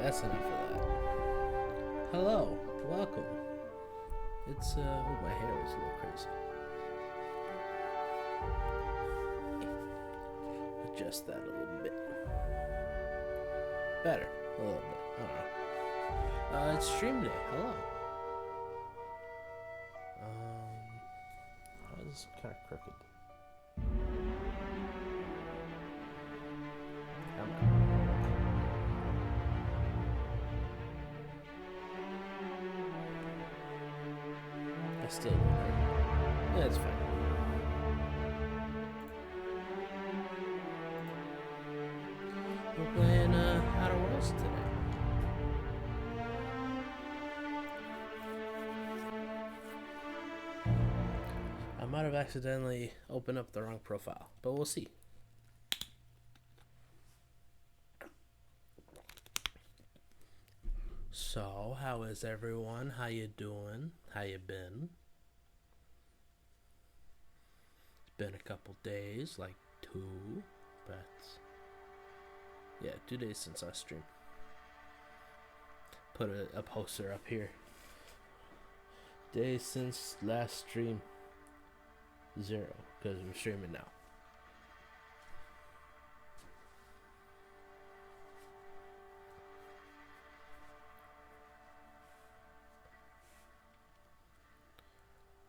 that's enough of that. Hello, welcome. It's, oh, my hair is a little crazy. Adjust that a little bit. Better, a little bit, I don't know. It's stream day, hello. Oh, this is kind of crooked. Come on. I still don't know. Yeah, it's fine. We're playing Outer Worlds today. I might have accidentally opened up the wrong profile, but we'll see. So, how is everyone? How you doing? How you been? It's been a couple days, like 2, but yeah, 2 days since I streamed. Put a poster up here. Days since last stream. 0, because we're streaming now.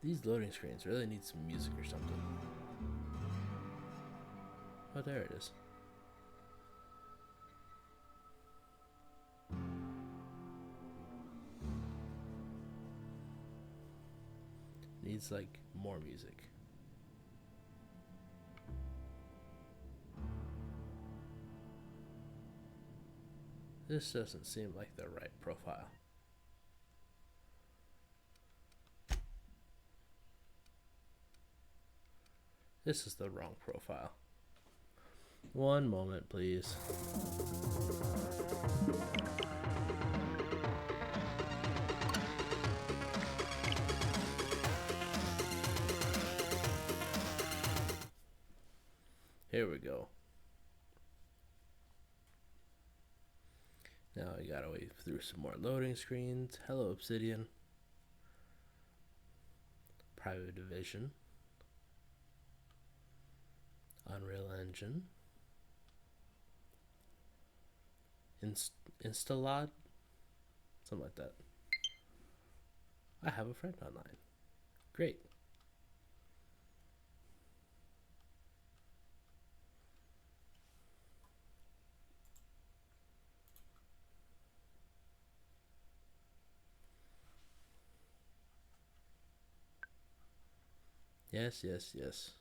These loading screens really need some music or something. Oh, there it is. Needs like more music. This doesn't seem like the right profile. This is the wrong profile. One moment, please. Here we go. Now I gotta wait through some more loading screens. Hello, Obsidian. Private Division. Unreal Engine. Instalod? Something like that. I have a friend online. Great. Yes, yes, yes.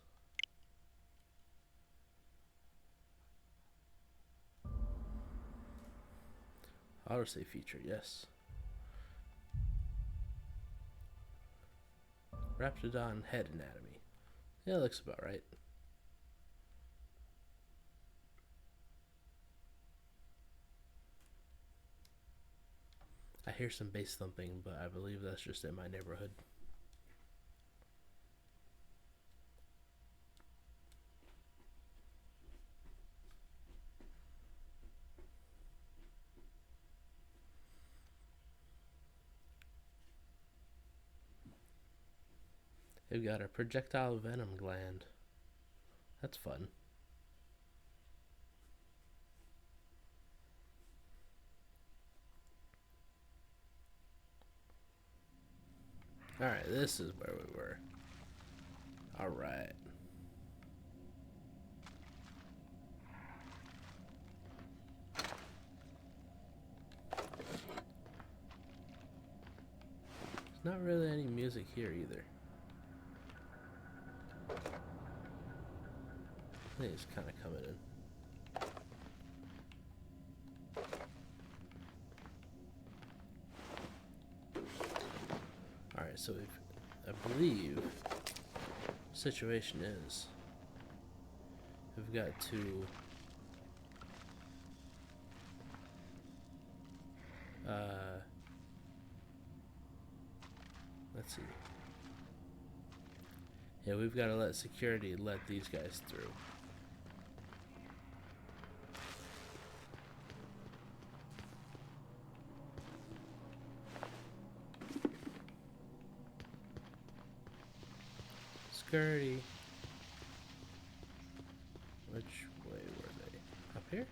Autosave feature, yes. Raptidon head anatomy. Yeah, looks about right. I hear some bass thumping, but I believe that's just in my neighborhood. They've got a projectile venom gland. That's fun. Alright, this is where we were. Alright. There's not really any music here either. I think it's kind of coming in. Alright, so I believe the situation is we've got to let's see. Yeah, we've got to let security let these guys through. Skirty. Which way were they? Up here?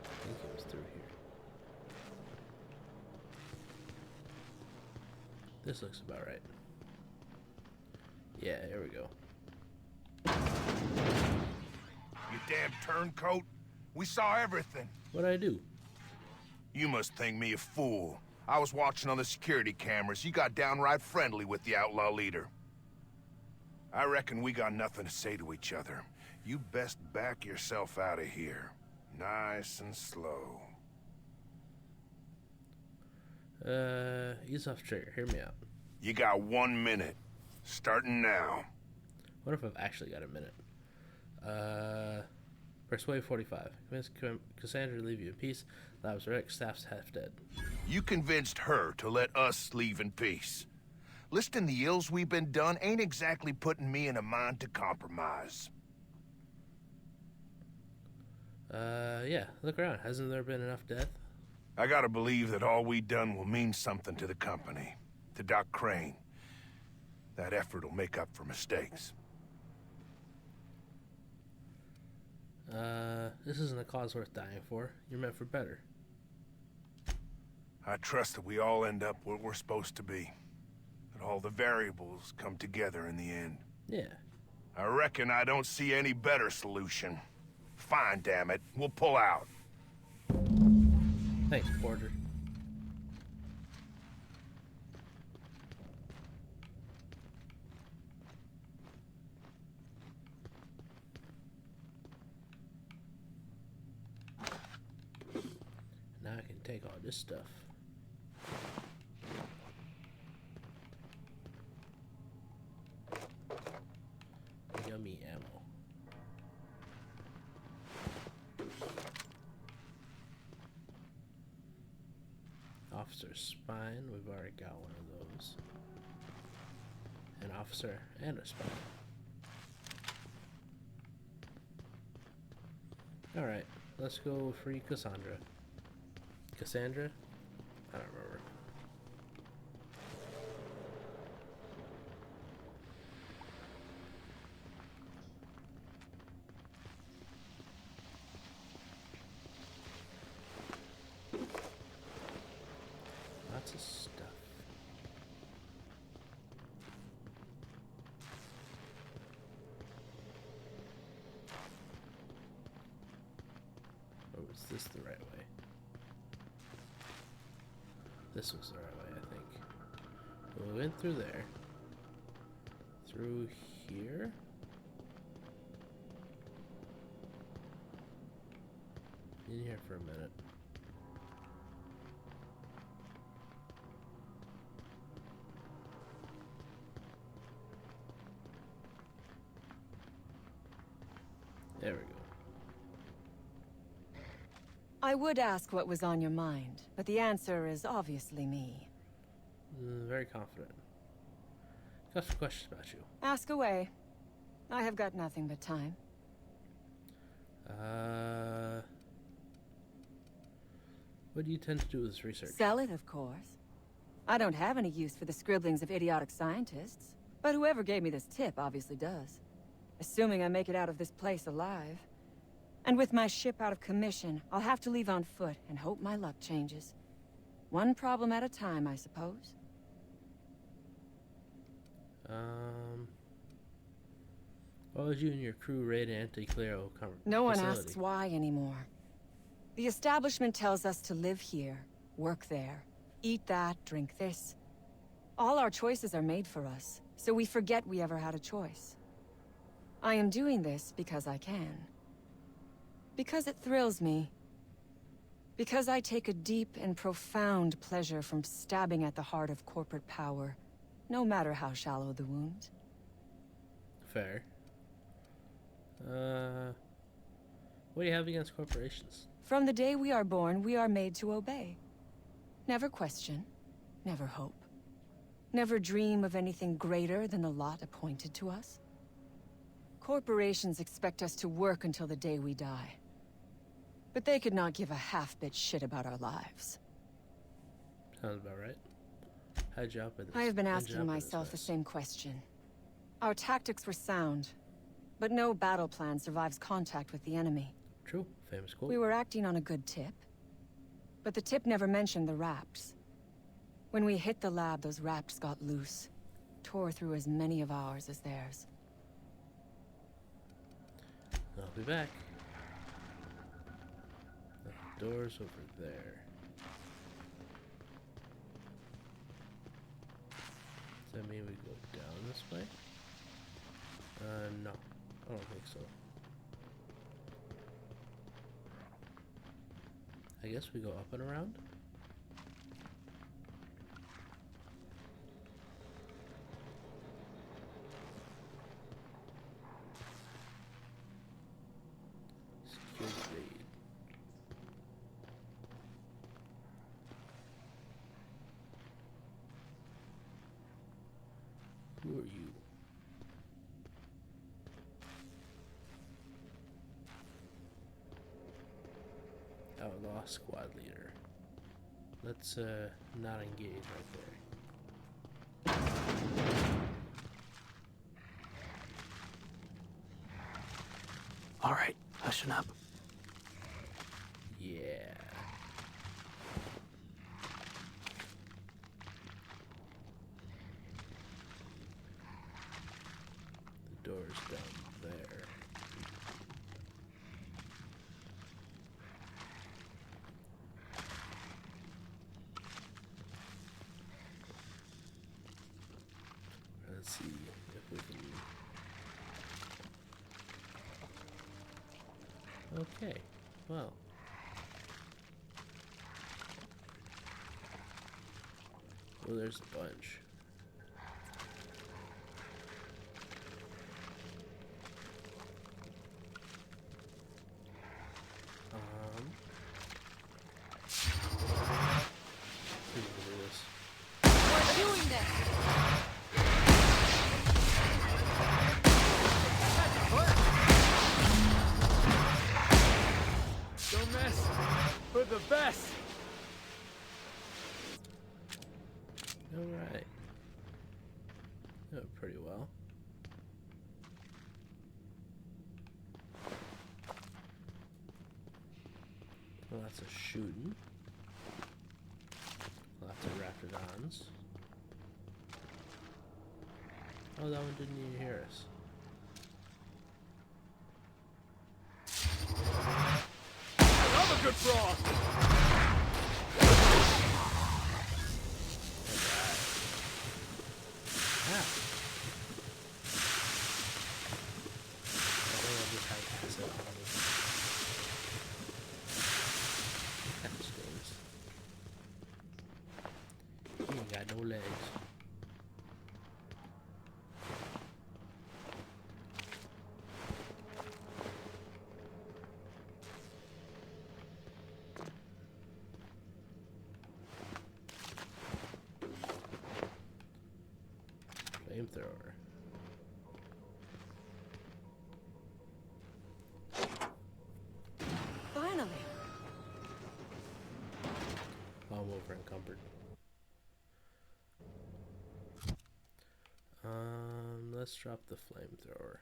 I think it was through here. This looks about right. Yeah, here we go. You damn turncoat. We saw everything. What'd I do? You must think me a fool. I was watching on the security cameras. You got downright friendly with the outlaw leader. I reckon we got nothing to say to each other. You best back yourself out of here. Nice and slow. Ease off trigger. Hear me out. You got 1 minute. Starting now. What if I've actually got a minute? Persuade 45. Convince Cassandra to leave you in peace. Labs wrecked. Staff's half dead. You convinced her to let us leave in peace. Listing the ills we've been done ain't exactly putting me in a mind to compromise. Yeah. Look around. Hasn't there been enough death? I gotta believe that all we done will mean something to the company. To Doc Crane. That effort will make up for mistakes. This isn't a cause worth dying for. You're meant for better. I trust that we all end up where we're supposed to be. That all the variables come together in the end. Yeah. I reckon I don't see any better solution. Fine, damn it. We'll pull out. Thanks, Porter. Now I can take all this stuff. Yummy ammo. Officer's spine, we've already got one of those. An officer and a spine. Alright, let's go free Cassandra. Cassandra? I don't remember. Lots of stuff. Oh, is this the right way? This was the right way, I think. We went through there. Through here? In here for a minute. There we go. I would ask what was on your mind, but the answer is obviously me. Very confident. Got some questions about you. Ask away. I have got nothing but time. What do you tend to do with this research? Sell it, of course. I don't have any use for the scribblings of idiotic scientists, but whoever gave me this tip obviously does. Assuming I make it out of this place alive. And with my ship out of commission, I'll have to leave on foot and hope my luck changes. One problem at a time, I suppose. Why would you and your crew raid an anti-Clero facility? No one asks why anymore. The establishment tells us to live here, work there, eat that, drink this. All our choices are made for us, so we forget we ever had a choice. I am doing this because I can. Because it thrills me. Because I take a deep and profound pleasure from stabbing at the heart of corporate power, no matter how shallow the wound. Fair. What do you have against corporations? From the day we are born, we are made to obey. Never question, never hope. Never dream of anything greater than the lot appointed to us. Corporations expect us to work until the day we die. But they could not give a half-bit shit about our lives. Sounds about right. How'd you up with this? I have been How'd you asking up with myself the this same question. Our tactics were sound, but no battle plan survives contact with the enemy. mess? True. Famous quote. We were acting on a good tip, but the tip never mentioned the raps. When we hit the lab, those raps got loose, tore through as many of ours as theirs. I'll be back. The door's over there. Does that mean we go down this way? No. I don't think so. I guess we go up and around? Secure raid. Who are you? Outlaw squad leader. Let's not engage right there. All right, hushing up. Yeah. The door's down there. Let's see if we can. Okay, well. Oh, there's a bunch. See if we can do this. We're doing this! Don't mess with the best. Alright. Oh, pretty well. Lots of shooting. Lots of raptidons. Oh, that one didn't even hear us. I love a good brawl. Ah. I think I'll just have acid on this. That stings. He ain't got no legs. Flamethrower. Finally! I'm over encumbered. Let's drop the flamethrower.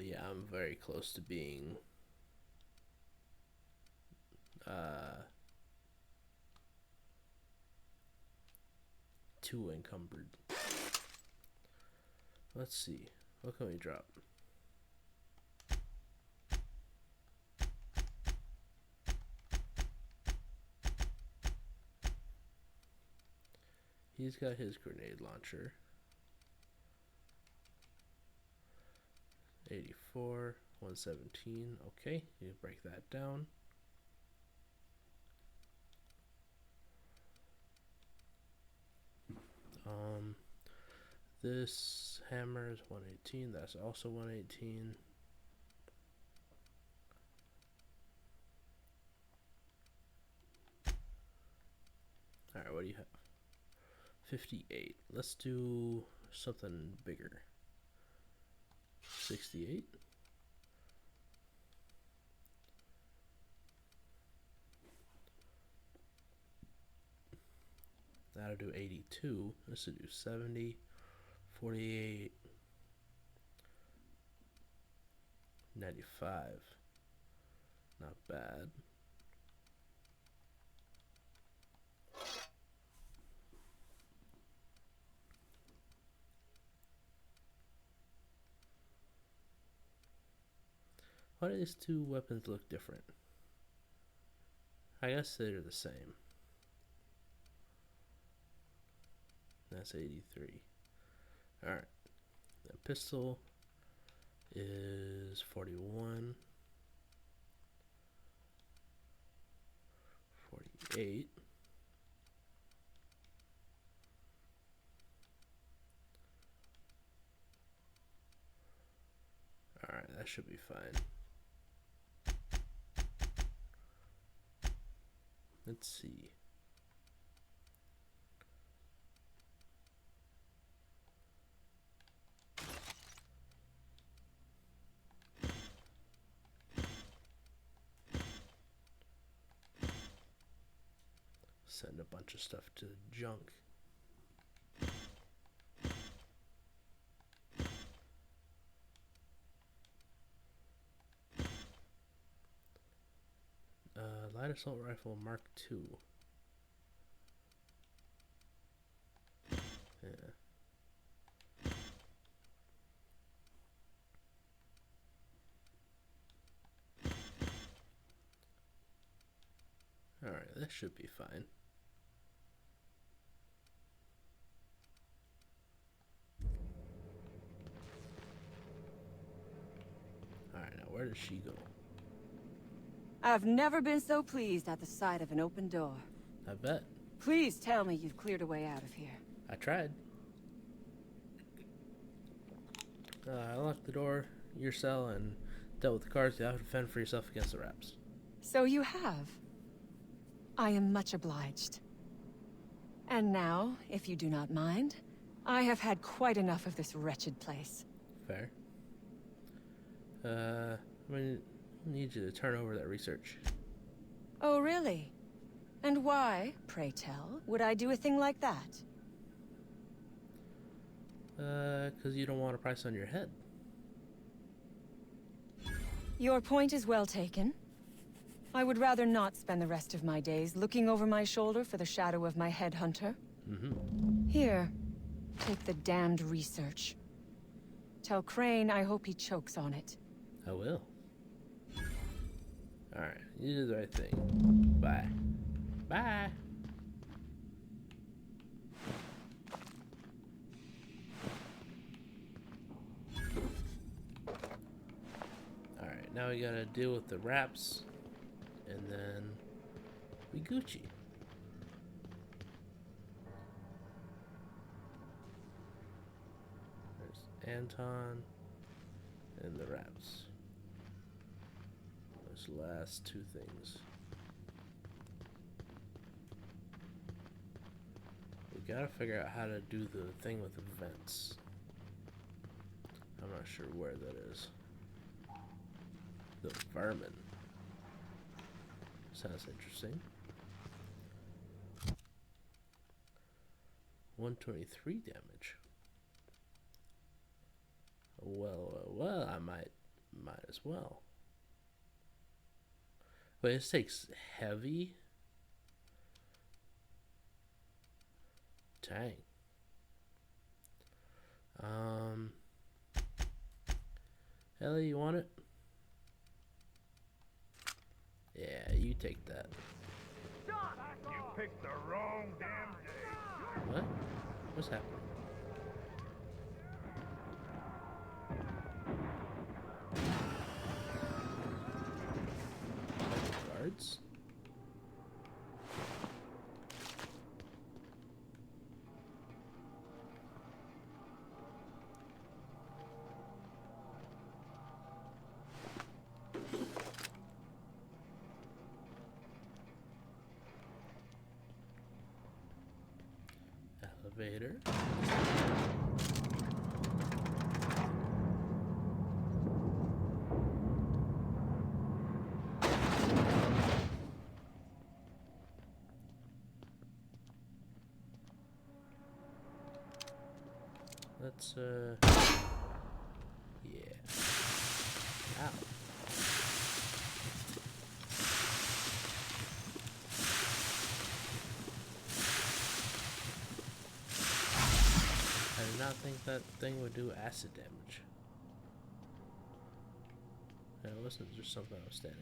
Yeah, I'm very close to being too encumbered. Let's see. What can we drop? He's got his grenade launcher. 84, 117. Okay, you break that down. This hammer is 118. That's also 118. Alright, what do you have? 58. Let's do something bigger. 68. That'll do 82. This will do 70, 48, 95. Not bad. Why do these two weapons look different? I guess they're the same. That's 83. Alright. The pistol is 41. 48. Alright, that should be fine. Let's see. Send a bunch of stuff to junk. Light assault rifle Mark II. Yeah. Alright, that should be fine. Alright, now where does she go? I've never been so pleased at the sight of an open door. I bet. Please tell me you've cleared a way out of here. I tried. I locked the door, your cell, and dealt with the guards. You have to fend for yourself against the Raps. So you have. I am much obliged. And now, if you do not mind, I have had quite enough of this wretched place. Fair. I mean, I need you to turn over that research. Oh, really? And why, pray tell, would I do a thing like that? 'Cause you don't want a price on your head. Your point is well taken. I would rather not spend the rest of my days looking over my shoulder for the shadow of my headhunter. Here, take the damned research. Tell Crane I hope he chokes on it. I will. Alright, you did the right thing. Bye. Bye! Alright, now we gotta deal with the Raps. And then we Gucci. There's Anton and the Raps. Those last two things. We gotta figure out how to do the thing with events. I'm not sure where that is. The vermin. Sounds interesting. 123 damage. Well, I might as well. Wait, this takes heavy? Dang. Ellie, you want it? Yeah, you take that. You picked the wrong damn day. What? What's happening? Guards? Elevator. let's yeah. Ow. I did not think that thing would do acid damage. Yeah, it wasn't just something I was standing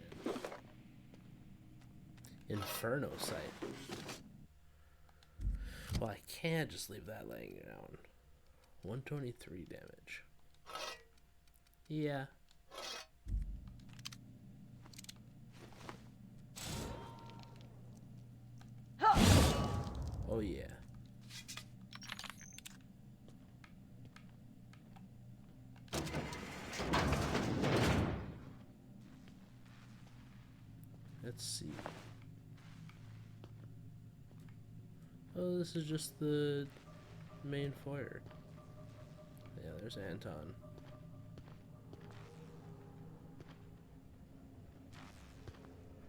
in. Inferno sight. Well, I can't just leave that laying down. 123 damage. Yeah. Oh yeah. Let's see. Oh, this is just the main foyer. Yeah, there's Anton.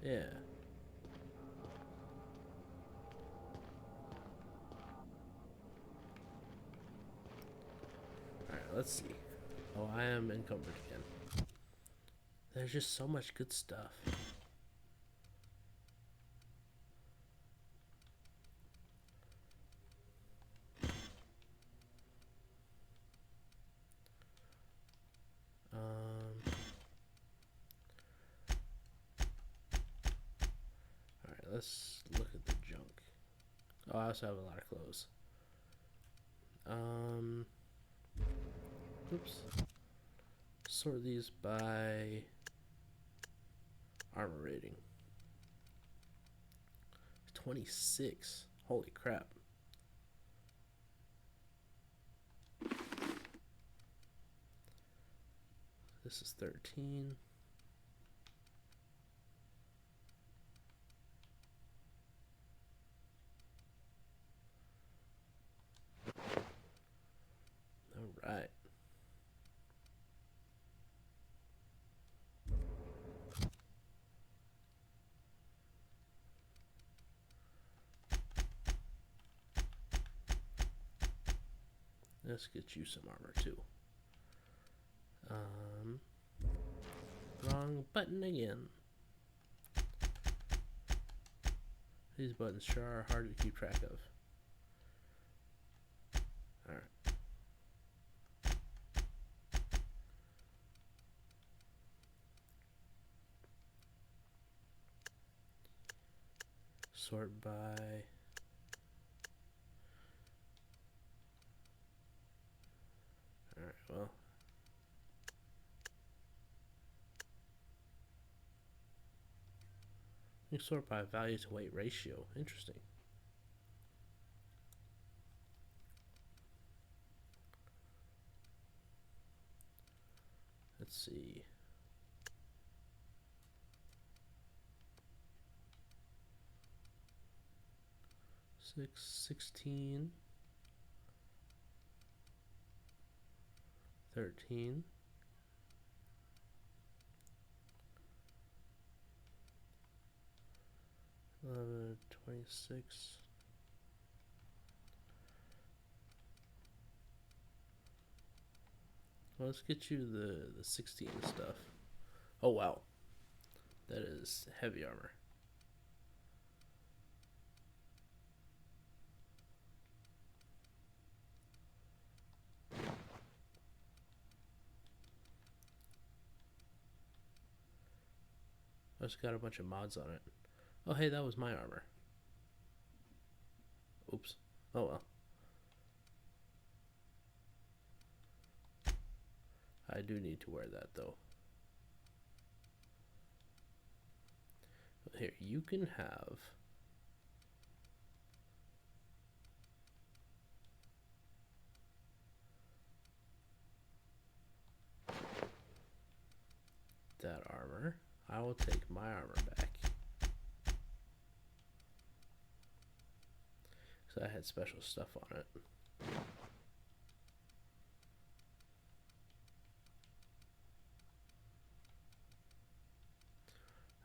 Yeah. Alright, let's see. Oh, I am encumbered again. There's just so much good stuff. Alright, let's look at the junk. Oh, I also have a lot of clothes. Oops. Sort these by armor rating. 26. Holy crap. This is 13. All right. Let's get you some armor too. Wrong button again. These buttons sure are hard to keep track of. Alright. Sort by alright, well. You sort by value to weight ratio. Interesting. Let's see. Six, 16, 13. 11, 26. Well, let's get you the 16 stuff. Oh wow, that is heavy armor. Oh, it's got a bunch of mods on it. Oh hey, that was my armor. Oops. Oh well. I do need to wear that though. Here, you can have that armor. I will take my armor back. Because I had special stuff on it.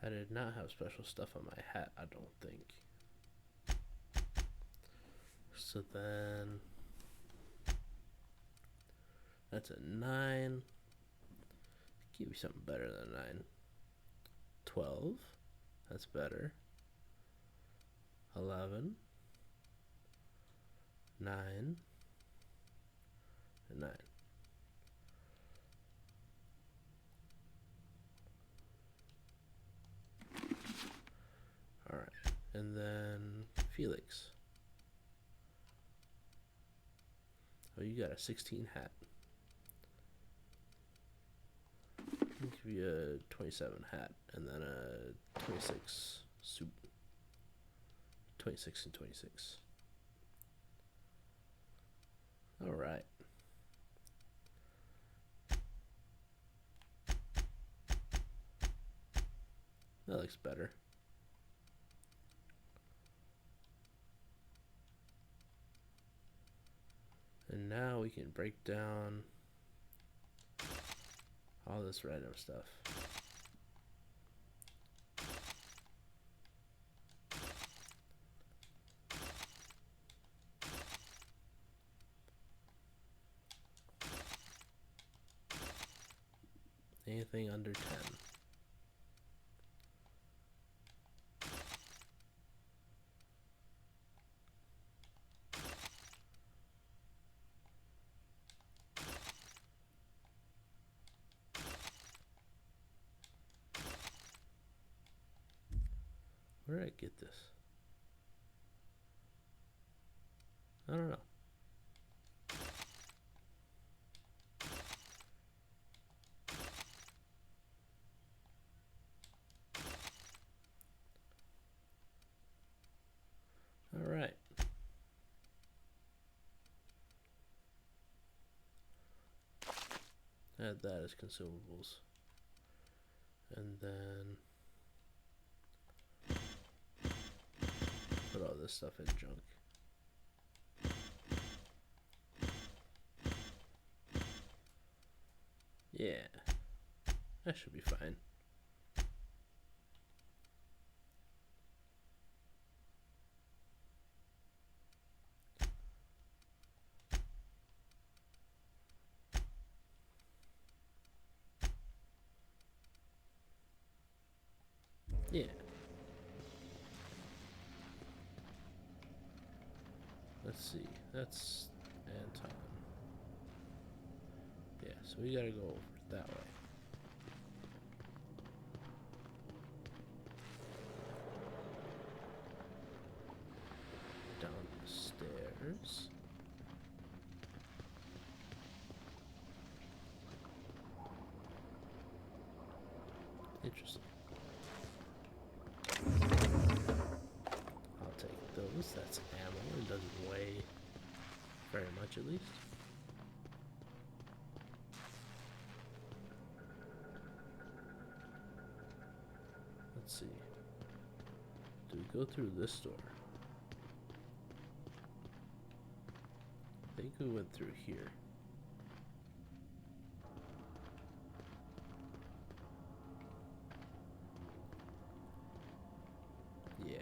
I did not have special stuff on my hat, I don't think. So then That's a 9. Give me something better than a 9. 12. That's better. 11. 9. And 9. Alright. And then Felix. Oh, you got a 16 hat. I'll give you a 27 hat and then a 26 suit. 26 and 26. Alright. That looks better. And now we can break down all this random stuff. Anything under 10. Where did I get this? I don't know. All right. Add that as consumables. And then put all this stuff in junk. Yeah, that should be fine. Yeah. Let's see. That's Anton. Yeah, so we gotta go over that way. Down the stairs. Interesting. I'll take those. That's ammo. It doesn't weigh very much, at least. Let's see. Do we go through this door? I think we went through here. Yeah.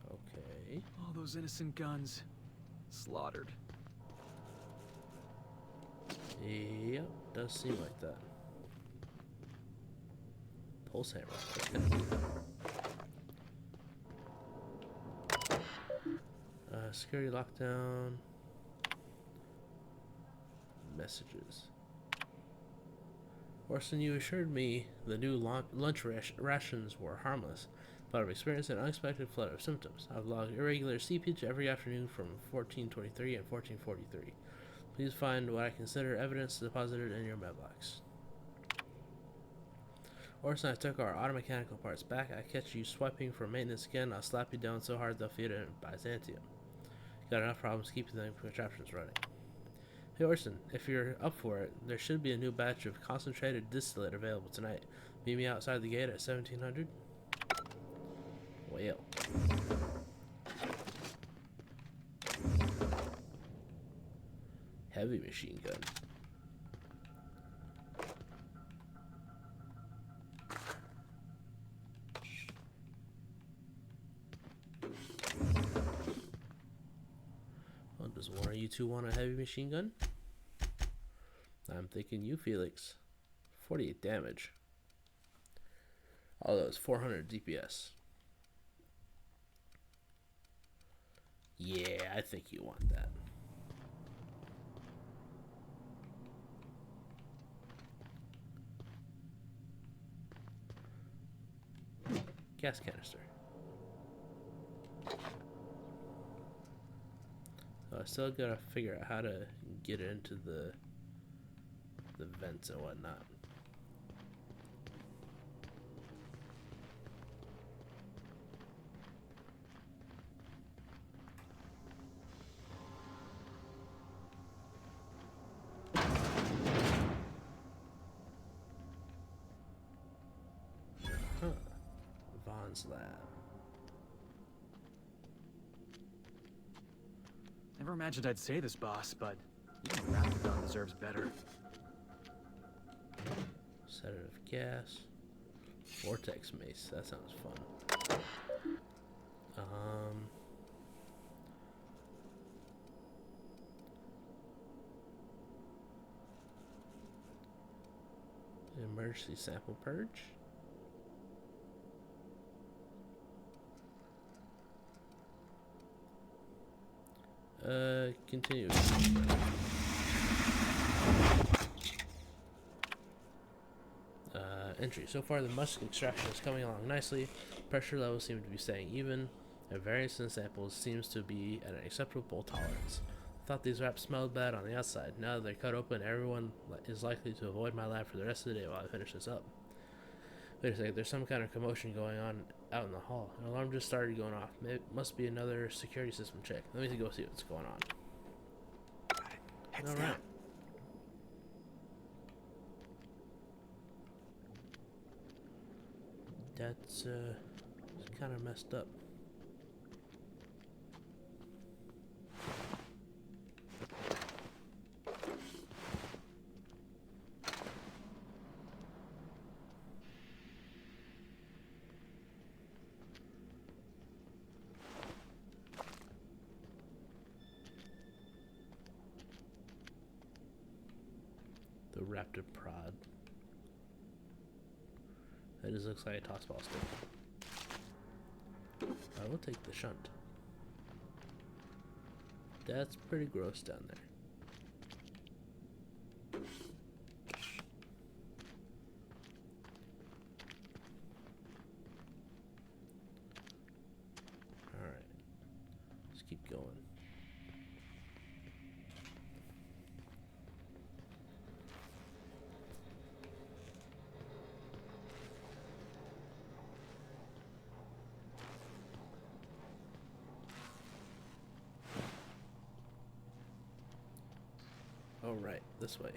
Okay. All those innocent guns slaughtered. Yep, does seem like that. Pulse hammer. That's kind of neat. Security lockdown. Messages. Orson, you assured me the new lunch rations were harmless, but I've experienced an unexpected flood of symptoms. I've logged irregular seepage every afternoon from 1423 and 1443. Please find what I consider evidence deposited in your mailbox. Orson, I took our automechanical parts back. I catch you swiping for maintenance again. I'll slap you down so hard they'll feed it in Byzantium. Got enough problems keeping the contraptions running. Hey Orson, if you're up for it, there should be a new batch of concentrated distillate available tonight. Meet me outside the gate at 1700. Well. Heavy machine gun. You two want a heavy machine gun? I'm thinking you, Felix. 48 damage. Although it's 400 DPS. Yeah, I think you want that. Gas canister. So I still gotta figure out how to get into the vents and whatnot. Huh. Vaughn's lab. Never imagined I'd say this, boss, but even Raptidon deserves better. Sedative gas. Vortex mace. That sounds fun. Emergency sample purge. Continue. Entry. So far, the musk extraction is coming along nicely. Pressure levels seem to be staying even, and variance in samples seems to be at an acceptable tolerance. I thought these wraps smelled bad on the outside. Now that they're cut open, everyone is likely to avoid my lab for the rest of the day while I finish this up. Wait a second, there's some kind of commotion going on out in the hall. An alarm just started going off. It must be another security system check. Let me go see what's going on. Heads All down. right. That's kind of messed up. The raptor prod. That just looks like a toss ball stick. I will take the shunt. That's pretty gross down there. Alright. Let's keep going. Oh, right, this way.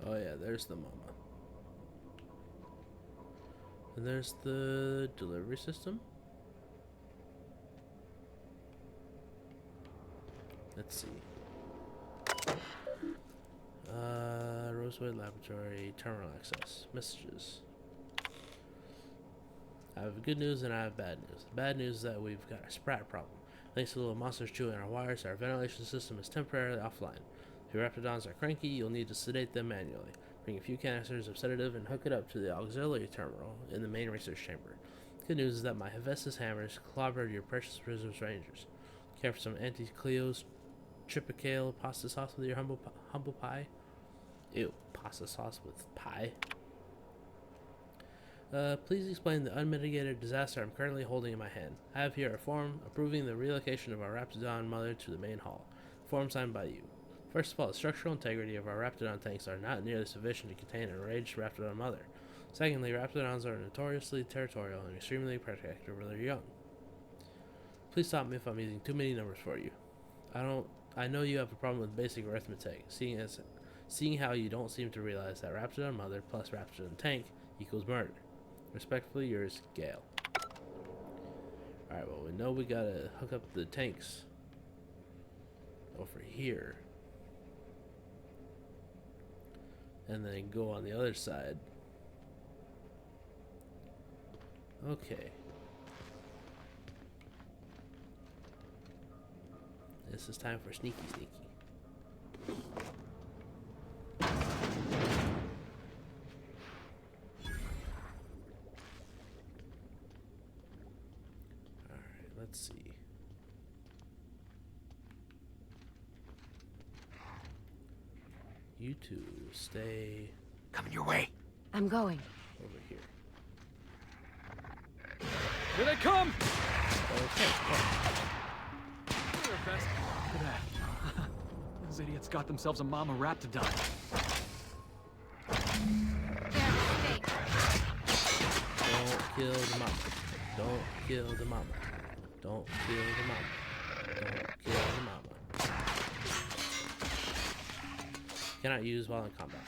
Oh yeah, there's the MoMA. And there's the delivery system. Let's see. Rosewood Laboratory, terminal access, messages. I have good news and I have bad news. The bad news is that we've got a sprat problem. Thanks to little monsters chewing our wires, our ventilation system is temporarily offline. If your raptidons are cranky, you'll need to sedate them manually. Bring a few canisters of sedative and hook it up to the auxiliary terminal in the main research chamber. Good news is that my Hephaestus hammers clobbered your precious prisoners rangers. Care for some Auntie Cleo's tripicale pasta sauce with your humble pie? Ew, pasta sauce with pie? Please explain the unmitigated disaster I'm currently holding in my hand. I have here a form approving the relocation of our Raptidon mother to the main hall. Form signed by you. First of all, the structural integrity of our Raptidon tanks are not nearly sufficient to contain an enraged Raptidon mother. Secondly, Raptidons are notoriously territorial and extremely protective of their young. Please stop me if I'm using too many numbers for you. I know you have a problem with basic arithmetic, seeing how you don't seem to realize that Raptidon mother plus Raptidon tank equals murder. Respectfully yours, Gale. Alright, well, we know we gotta hook up the tanks over here. And then go on the other side. Okay. This is time for sneaky sneaky. Alright, let's see. You two stay Coming your way. I'm going. over here. Here they come! Okay, Look at that. Those idiots got themselves a mama raptidon. Fair mistake. don't kill the mama. Don't kill the mama. Don't kill the mama. Don't kill the mama. Cannot use while in combat.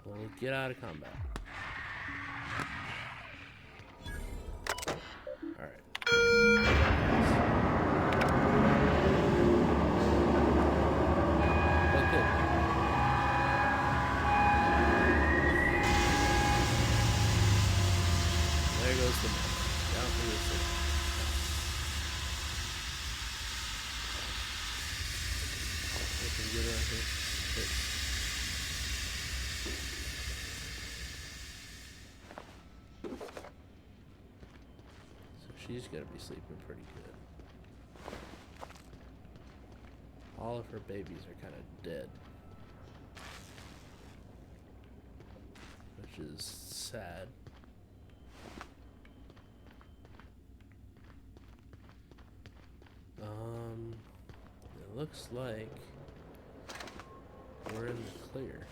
We'll get out of combat. Alright. Oh, good. There goes the map. Down for this thing. We can get around here. Good. So she's gonna be sleeping pretty good. All of her babies are kind of dead, which is sad. It looks like we're in the clear.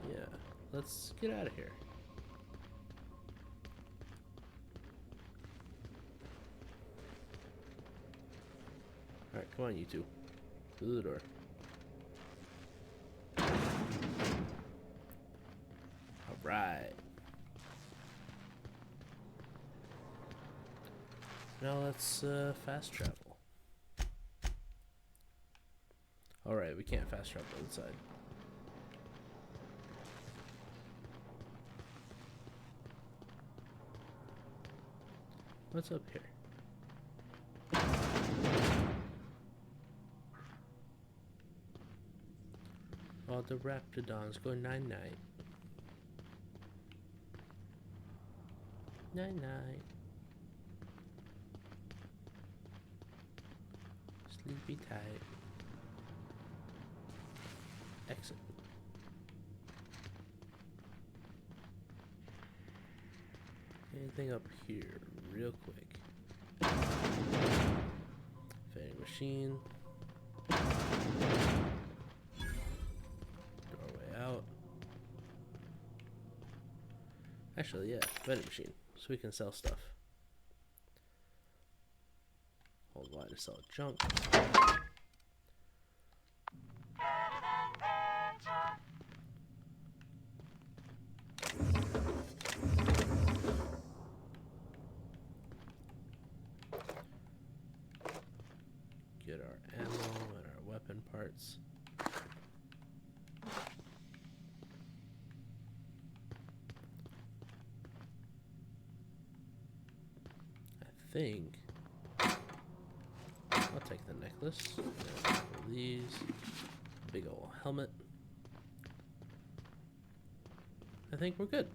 Yeah, let's get out of here. Alright, come on, you two. Through the door. Alright. Now let's fast travel. Alright, we can't fast travel inside. What's up here? Oh, the Raptidons go night-night. Night-night. Sleepy tight. Exit. Anything up here, real quick? Vending machine. Doorway out. Actually, yeah, vending machine, so we can sell stuff. Hold Y to sell junk. Get our ammo and our weapon parts. I think I'll take the necklace. And these. Big ol' helmet. I think we're good.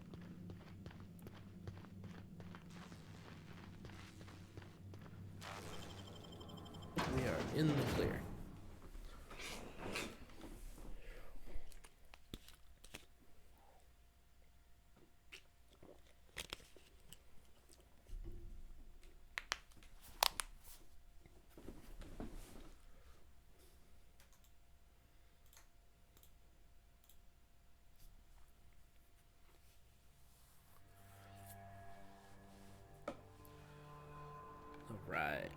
We are in the clear. All right.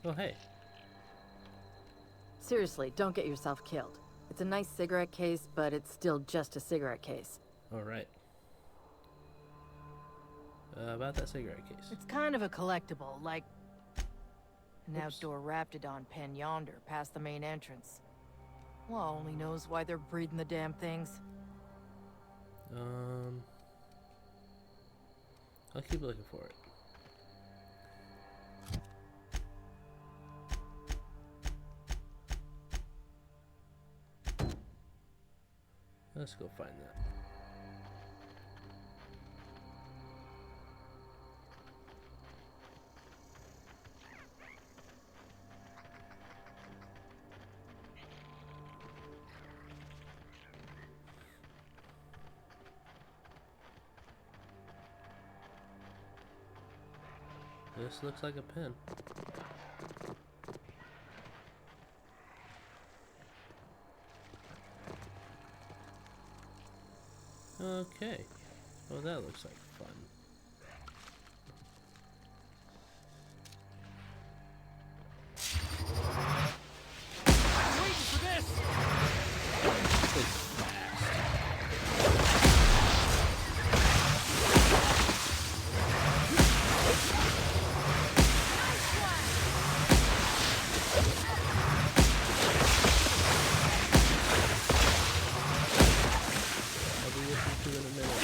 Oh, hey. Seriously, don't get yourself killed. It's a nice cigarette case, but it's still just a cigarette case. All right. About that cigarette case. It's kind of a collectible, like... An outdoor raptidon pen yonder, past the main entrance. Well, only knows why they're breeding the damn things. I'll keep looking for it. Let's go find that. This looks like a pen. Okay. Well, that looks like fun. I'm waiting for this! It's fast. I'll be with you two in a minute.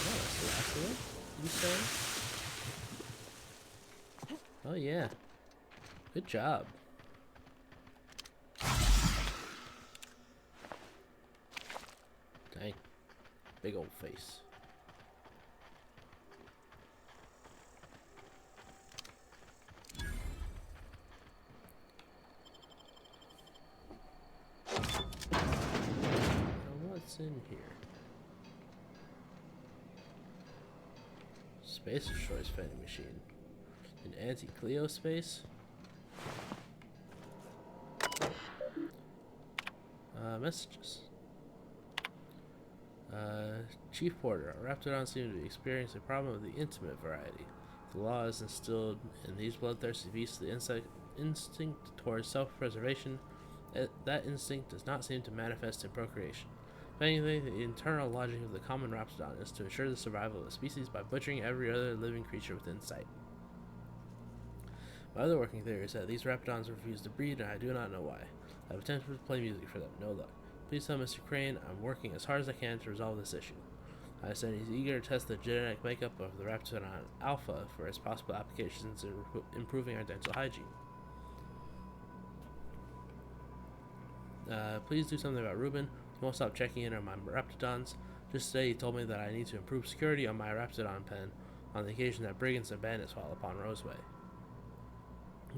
Oh, that's the last one. You say? Oh yeah. Good job. Dang. Big old face. Now what's in here? Space Destroyer's vending machine. An anti-Cleo space? Messages. Chief Porter, Raptidons seem to be experiencing a problem of the intimate variety. The law is instilled in these bloodthirsty beasts the instinct towards self-preservation. That instinct does not seem to manifest in procreation. If anything, the internal logic of the common Raptidon is to ensure the survival of the species by butchering every other living creature within sight. My other working theory is that these Raptidons refuse to breed, and I do not know why. I have attempted to play music for them, no luck. Please tell Mr. Crane I'm working as hard as I can to resolve this issue. I understand he's eager to test the genetic makeup of the Raptidon Alpha for its possible applications in improving our dental hygiene. Please do something about Ruben. He won't stop checking in on my Raptidons. Just today he told me that I need to improve security on my Raptidon pen on the occasion that brigands and bandits fall upon Roseway.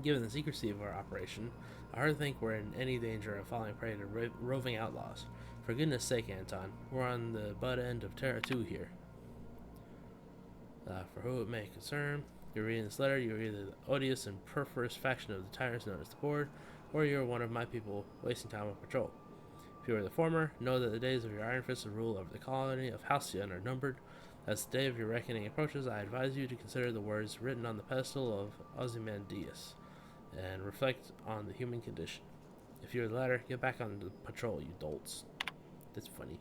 Given the secrecy of our operation, I hardly think we're in any danger of falling prey to roving outlaws. For goodness sake, Anton, we're on the butt end of Terra 2 here. For who it may concern, you're reading this letter, you're either the odious and perverse faction of the tyrants known as the Board, or you're one of my people wasting time on patrol. If you are the former, know that the days of your Iron Fist rule over the colony of Halcyon are numbered. As the day of your reckoning approaches, I advise you to consider the words written on the pedestal of Ozymandias, and reflect on the human condition. If you're the latter, get back on the patrol, you dolts. That's funny.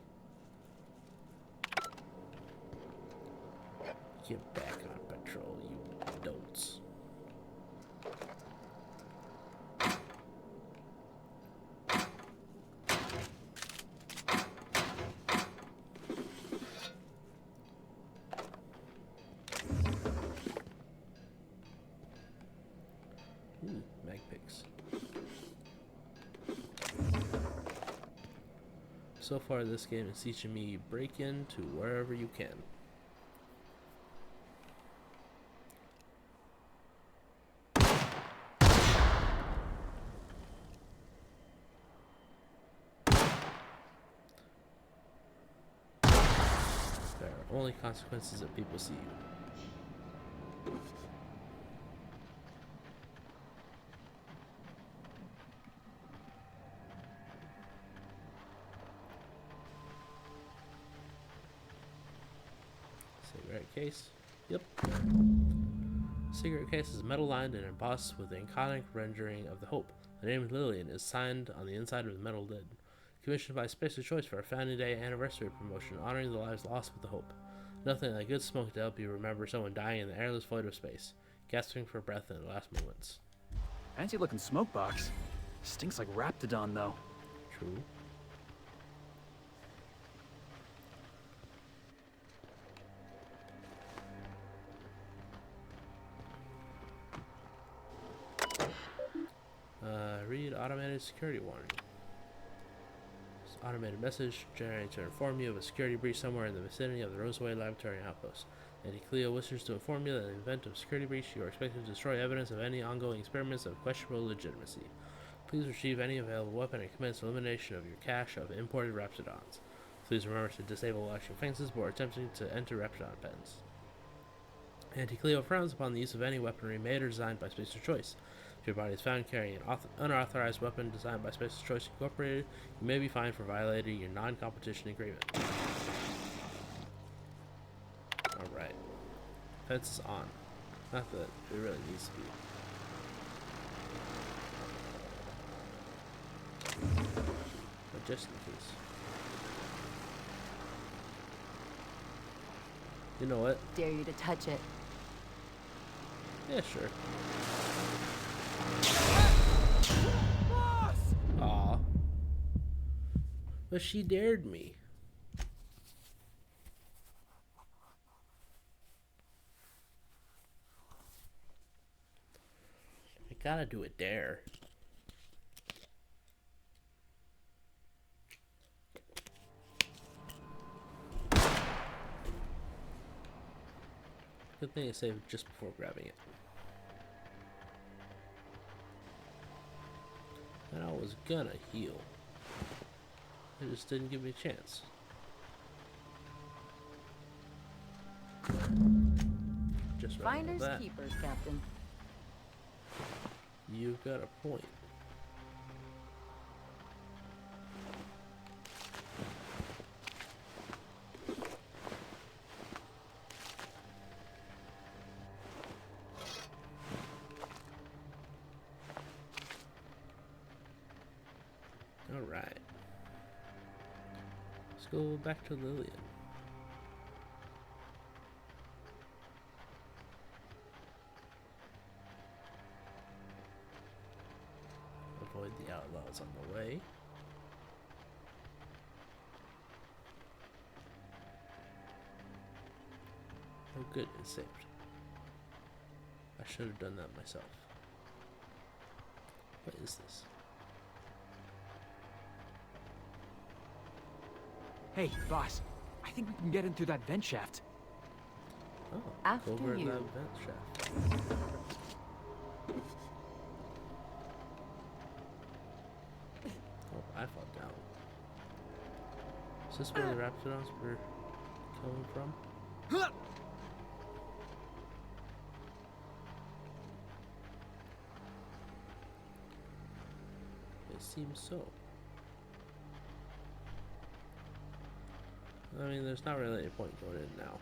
Get back on patrol, you dolts. Mag picks. So far, this game is teaching me break into wherever you can. There are only consequences if people see you. Cigarette case. Yep. Cigarette case is metal lined and embossed with the iconic rendering of the Hope. The name Lillian is signed on the inside of the metal lid. Commissioned by Space of Choice for a Founding Day anniversary promotion, honoring the lives lost with the hope. Nothing like good smoke to help you remember someone dying in the airless void of space, gasping for breath in the last moments. Fancy looking smoke box. Stinks like Raptidon, though. True. Read automated security warning. This automated message generated to inform you of a security breach somewhere in the vicinity of the Roseway Laboratory Outpost. Anti-Cleo wishes to inform you that in the event of security breach, you are expected to destroy evidence of any ongoing experiments of questionable legitimacy. Please retrieve any available weapon and commence elimination of your cache of imported Raptidons. Please remember to disable watching fences before attempting to enter Raptidon pens. Anti-Cleo frowns upon the use of any weaponry made or designed by Space of Choice. If your body is found carrying an unauthorized weapon designed by Space of Choice Incorporated, you may be fined for violating your non-competition agreement. Alright. Fence is on. Not that it really needs to be. But just in case. You know what? Dare you to touch it. Yeah, sure. Boss! Aw. But she dared me. I gotta do a dare. Good thing I saved just before grabbing it. And I was gonna heal. It just didn't give me a chance. Just Finders that. keepers, Captain. You've got a point. Alright. Let's go back to Lillian. Avoid the outlaws on the way. Oh good, it's saved. I should have done that myself. What is this? Hey, boss. I think we can get in through that vent shaft. Oh, After go over you. that vent shaft. Oh, I fell down. Is this where the Raptidons were coming from? It seems so. I mean, there's not really any point going in now.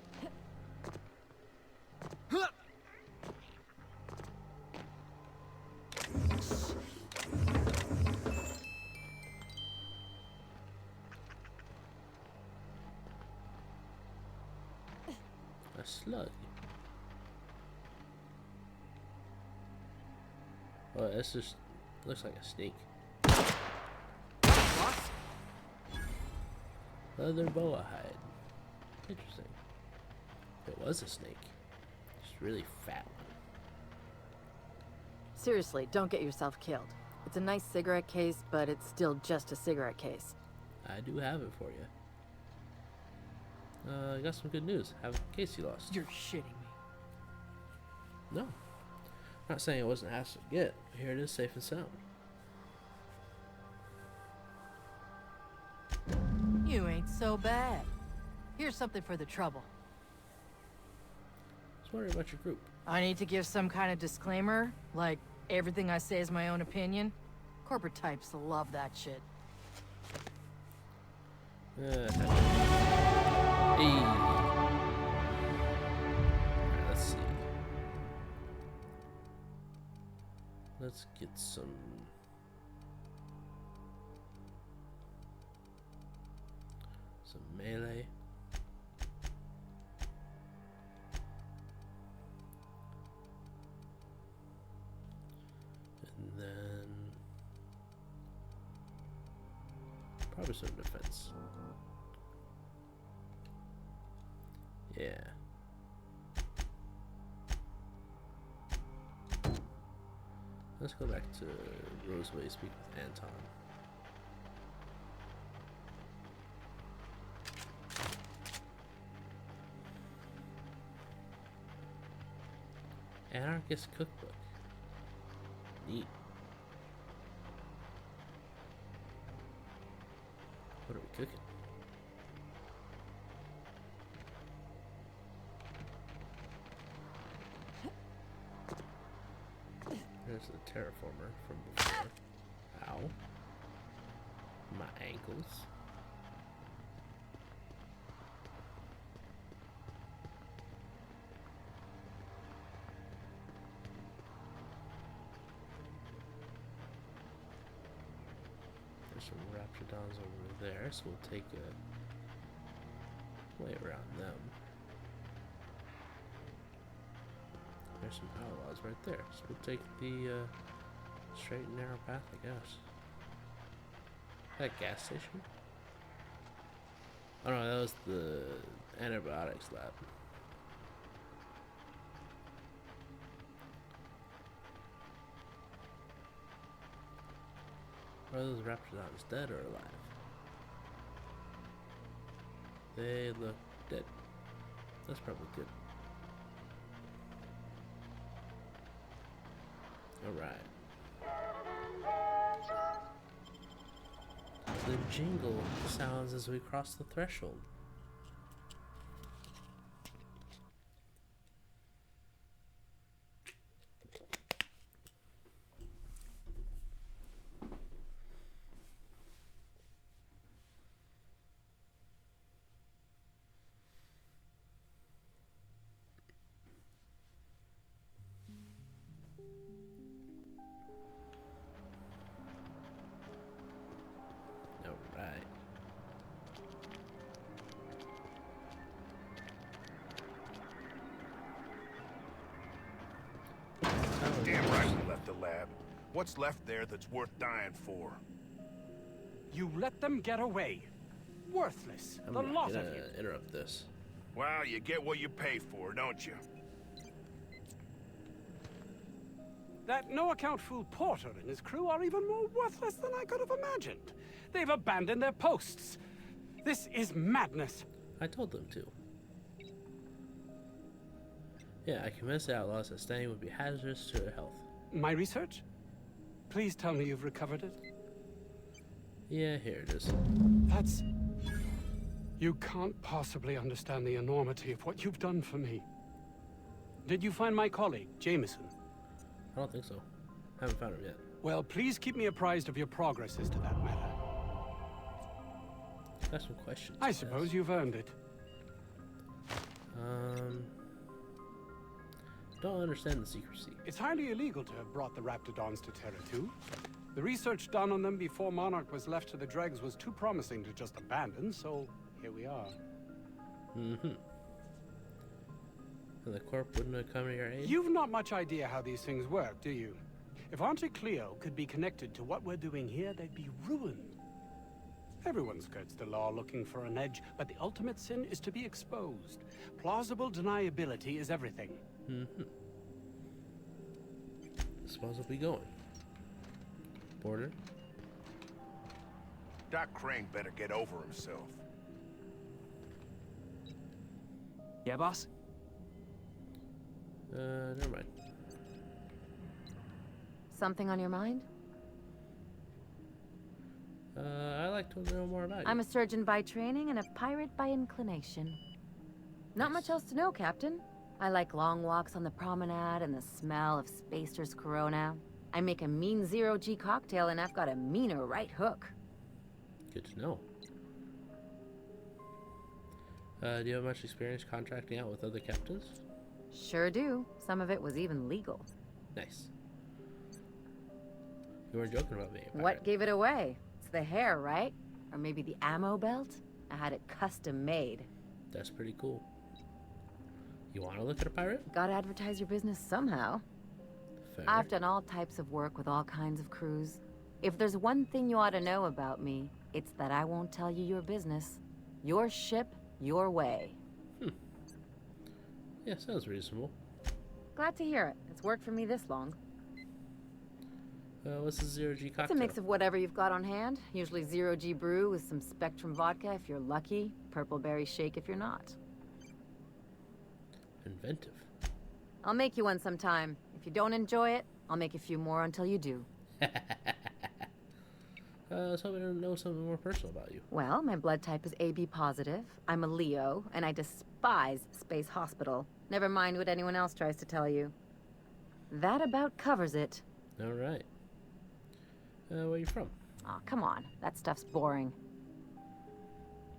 A slug. Oh, this just looks like a snake. Boss? Leather boa hide. Interesting. It was a snake. Just really fat one. Seriously, don't get yourself killed. It's a nice cigarette case, but it's still just a cigarette case. I do have it for you. I got some good news. Have Casey lost? You're shitting me. No. Not saying it wasn't a hassle to get. Here it is, safe and sound. You ain't so bad. Here's something for the trouble. Just wondering about your group. I need to give some kind of disclaimer, like everything I say is my own opinion. Corporate types love that shit. Hey. Alright, let's see. Let's get some. Some melee. And then probably some defense. Yeah. Let's go back to Roseway, speak with Anton. Anarchist cookbook. Neat. What are we cooking? There's the terraformer from before. Ow. My ankles. There's some raptidons over there, so we'll take a way around them. There's some outlaws right there, so we'll take the straight and narrow path, I guess. Is that a gas station? Oh no, that was the antibiotics lab. Are those raptidons dead or alive? They look dead. That's probably good. Alright. The jingle sounds as we cross the threshold. Damn right we left the lab. What's left there that's worth dying for? You let them get away. Worthless. I'm The not lot gonna of you. interrupt this. Well, you get what you pay for, don't you? That no-account fool Porter and his crew are even more worthless than I could have imagined. They've abandoned their posts. This is madness. I told them to. Yeah, I convinced the outlaws that staying would be hazardous to their health. My research? Please tell me you've recovered it. Yeah, here it is. That's... You can't possibly understand the enormity of what you've done for me. Did you find my colleague, Jameson? I don't think so. Haven't found him yet. Well, please keep me apprised of your progress as to that matter. Got some questions. I suppose you've earned it. Don't understand the secrecy. It's highly illegal to have brought the Raptidons to Terra 2. The research done on them before Monarch was left to the dregs was too promising to just abandon, so here we are. Mm-hmm. And the Corp wouldn't have come to your aid? You've not much idea how these things work, do you? If Auntie Cleo could be connected to what we're doing here, they'd be ruined. Everyone skirts the law looking for an edge, but the ultimate sin is to be exposed. Plausible deniability is everything. Mm-hmm. Suppose we'll be going. Border? Doc Crane better get over himself. Yeah, boss? Never mind. Something on your mind? I'd like to know more about you. I'm a surgeon by training and a pirate by inclination. Not much else to know, Captain. I like long walks on the promenade and the smell of Spacer's Corona. I make a mean zero-G cocktail and I've got a meaner right hook. Good to know. Do you have much experience contracting out with other captains? Sure do. Some of it was even legal. Nice. You weren't joking about being a pirate. What gave it away? It's the hair, right? Or maybe the ammo belt? I had it custom made. That's pretty cool. You want to look at a pirate? Gotta advertise your business somehow. Fair. I've done all types of work with all kinds of crews. If there's one thing you ought to know about me, it's that I won't tell you your business. Your ship, your way. Yeah, sounds reasonable. Glad to hear it. It's worked for me this long. What's the zero-G cocktail? It's a mix of whatever you've got on hand. Usually zero-G brew with some Spectrum vodka if you're lucky, purple berry shake if you're not. Inventive. I'll make you one sometime. If you don't enjoy it, I'll make a few more until you do. I was hoping to know something more personal about you. Well, my blood type is AB positive. I'm a Leo, and I despise Space Hospital. Never mind what anyone else tries to tell you. That about covers it. All right. Where are you from? Aw, come on. That stuff's boring.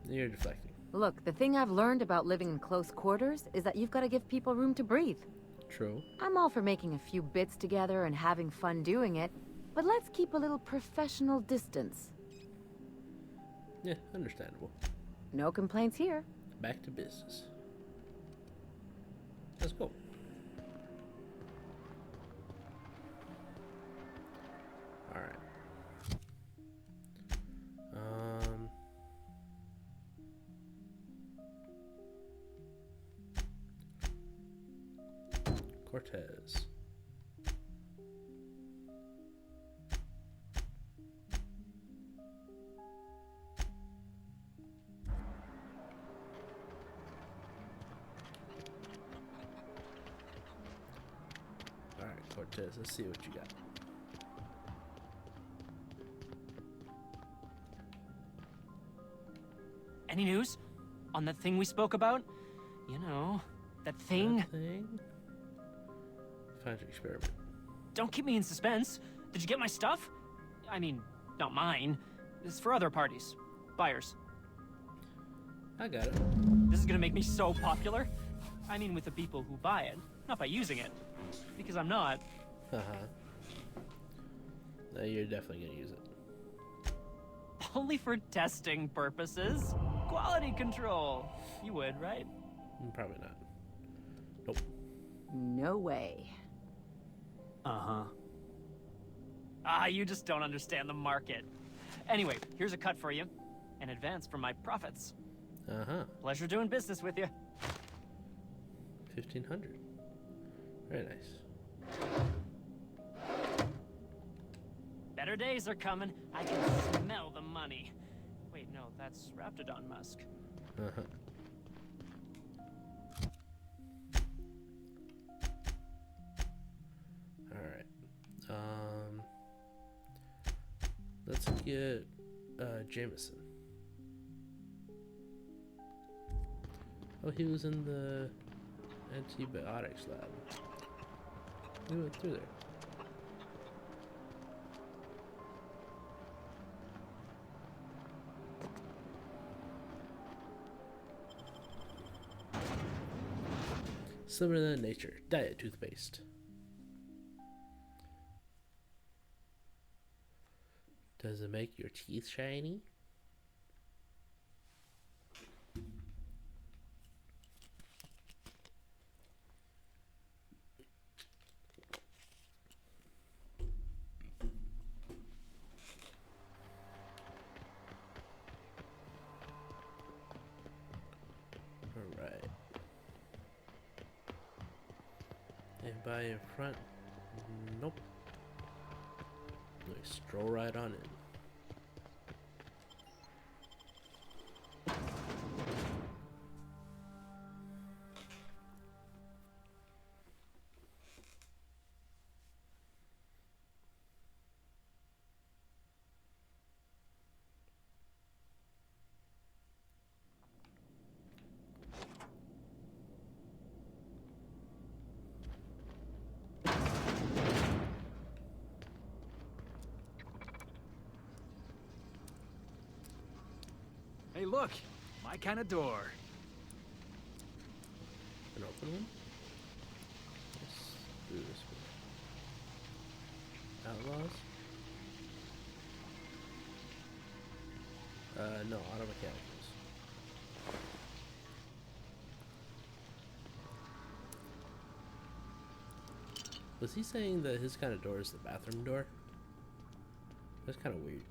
You're deflecting. Look, the thing I've learned about living in close quarters is that you've got to give people room to breathe. True. I'm all for making a few bits together and having fun doing it, but let's keep a little professional distance. Yeah, understandable. No complaints here. Back to business. Let's go. All right. Cortez. All right, Cortez, let's see what you got. Any news? On that thing we spoke about? You know, that thing? That thing? Found your experiment. Don't keep me in suspense. Did you get my stuff? I mean, not mine. It's for other parties. Buyers. I got it. This is gonna make me so popular. I mean with the people who buy it, not by using it. Because I'm not. No, you're definitely gonna use it. Only for testing purposes. Quality control. You would, right? Probably not. Nope. No way. Uh-huh. Ah, you just don't understand the market. Anyway, here's a cut for you. An advance for my profits. Pleasure doing business with you. 1,500. Very nice. Better days are coming. I can smell the money. Wait, no, that's Raptidon Musk. Alright. Let's get Jameson. Oh, he was in the antibiotics lab. We went through there. Similar in nature, diet toothpaste. Does it make your teeth shiny? Alright. Anybody in front? Nope. We stroll right on in. Hey, look! My kind of door. An open one? Let's do this one. Outlaws? No, auto mechanicals. Was he saying that his kind of door is the bathroom door? That's kind of weird.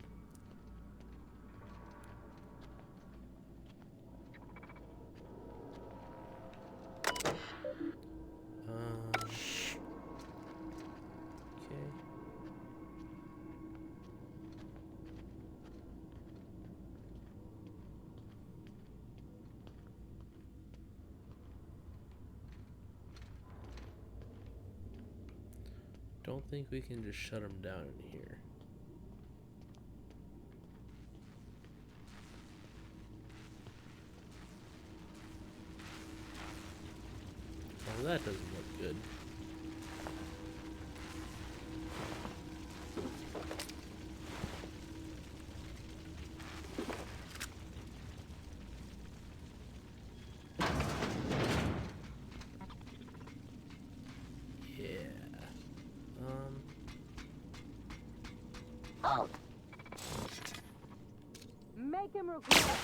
Okay. Don't think we can just shut him down in here. Oh, that doesn't look good. Make him regret.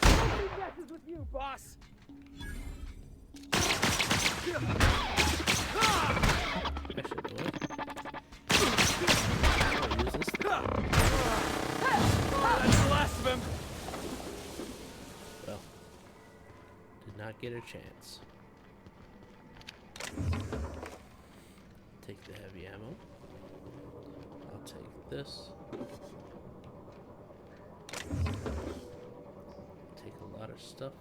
Nobody messes with you, boss! That's the last of him! Well, did not get a chance. Take the heavy ammo. I'll take this. Take a lot of stuff.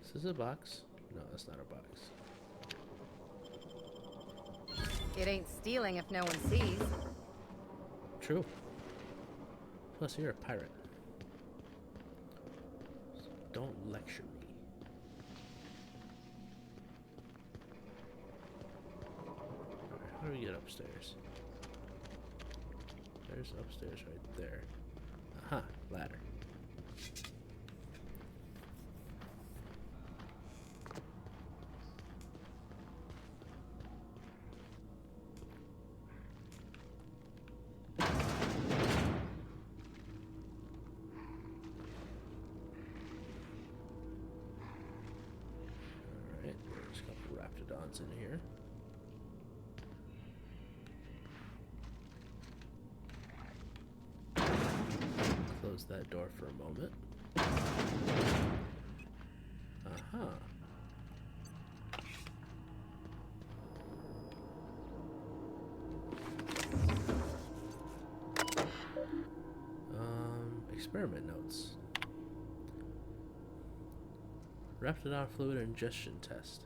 Is this a box? No, that's not a box. It ain't stealing if no one sees. True. Plus, you're a pirate. So don't lecture me. Alright, how do we get upstairs? There's upstairs right there. Aha, ladder. In here. Close that door for a moment. Aha. Experiment notes. Raptidon fluid ingestion test.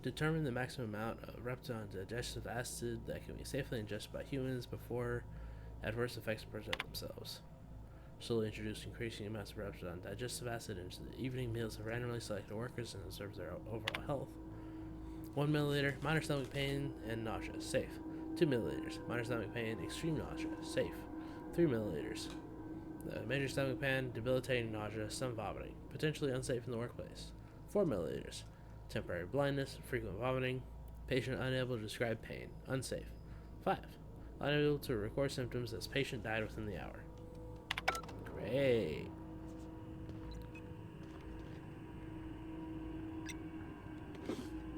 Determine the maximum amount of Raptidon digestive acid that can be safely ingested by humans before adverse effects present themselves. Slowly introduce increasing amounts of Raptidon digestive acid into the evening meals of randomly selected workers and observe their overall health. 1 milliliter, minor stomach pain and nausea, safe. 2 milliliters, minor stomach pain, extreme nausea, safe. 3 milliliters, major stomach pain, debilitating nausea, some vomiting, potentially unsafe in the workplace. 4 milliliters, temporary blindness, frequent vomiting, patient unable to describe pain, unsafe. 5. Unable to record symptoms as patient died within the hour. Great.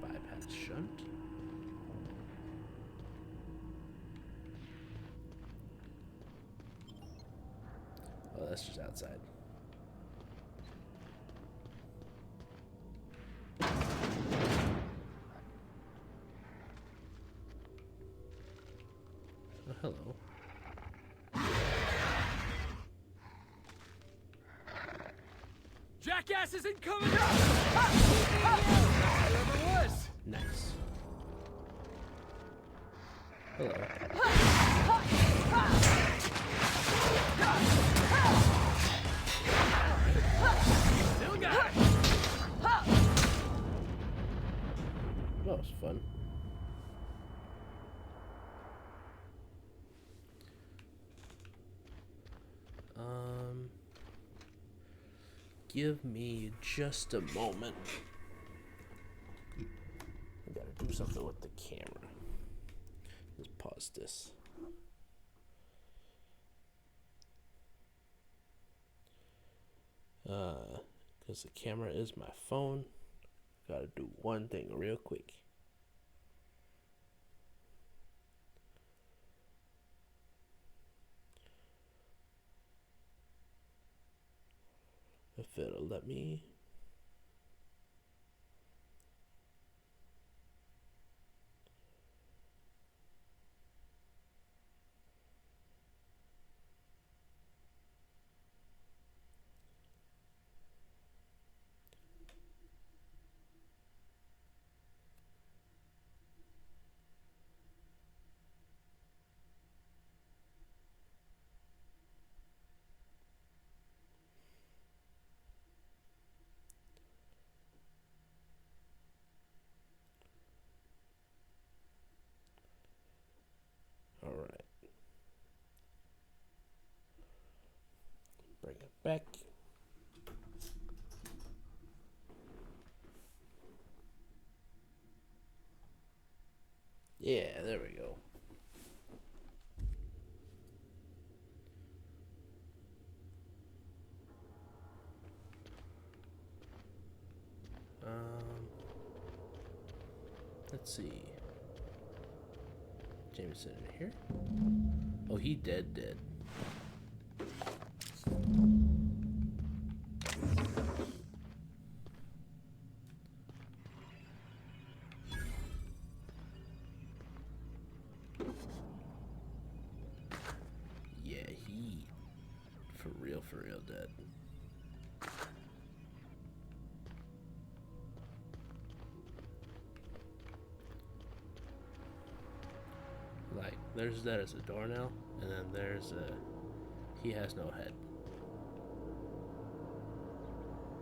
Bypass shunt. Oh, that's just outside. Oh, hello. Jackass is incoming! Whoever was! Nice. Hello. Still got it! That was fun. Give me just a moment. do something with the camera. Let's pause this. Because the camera is my phone. Gotta do one thing real quick. If it'll let me. Alright. Bring it back. Yeah, there we go. Let's see. Jameson in here. Oh, he dead. Yeah, he for real dead. Like, there's that as a doornail, and then there's he has no head.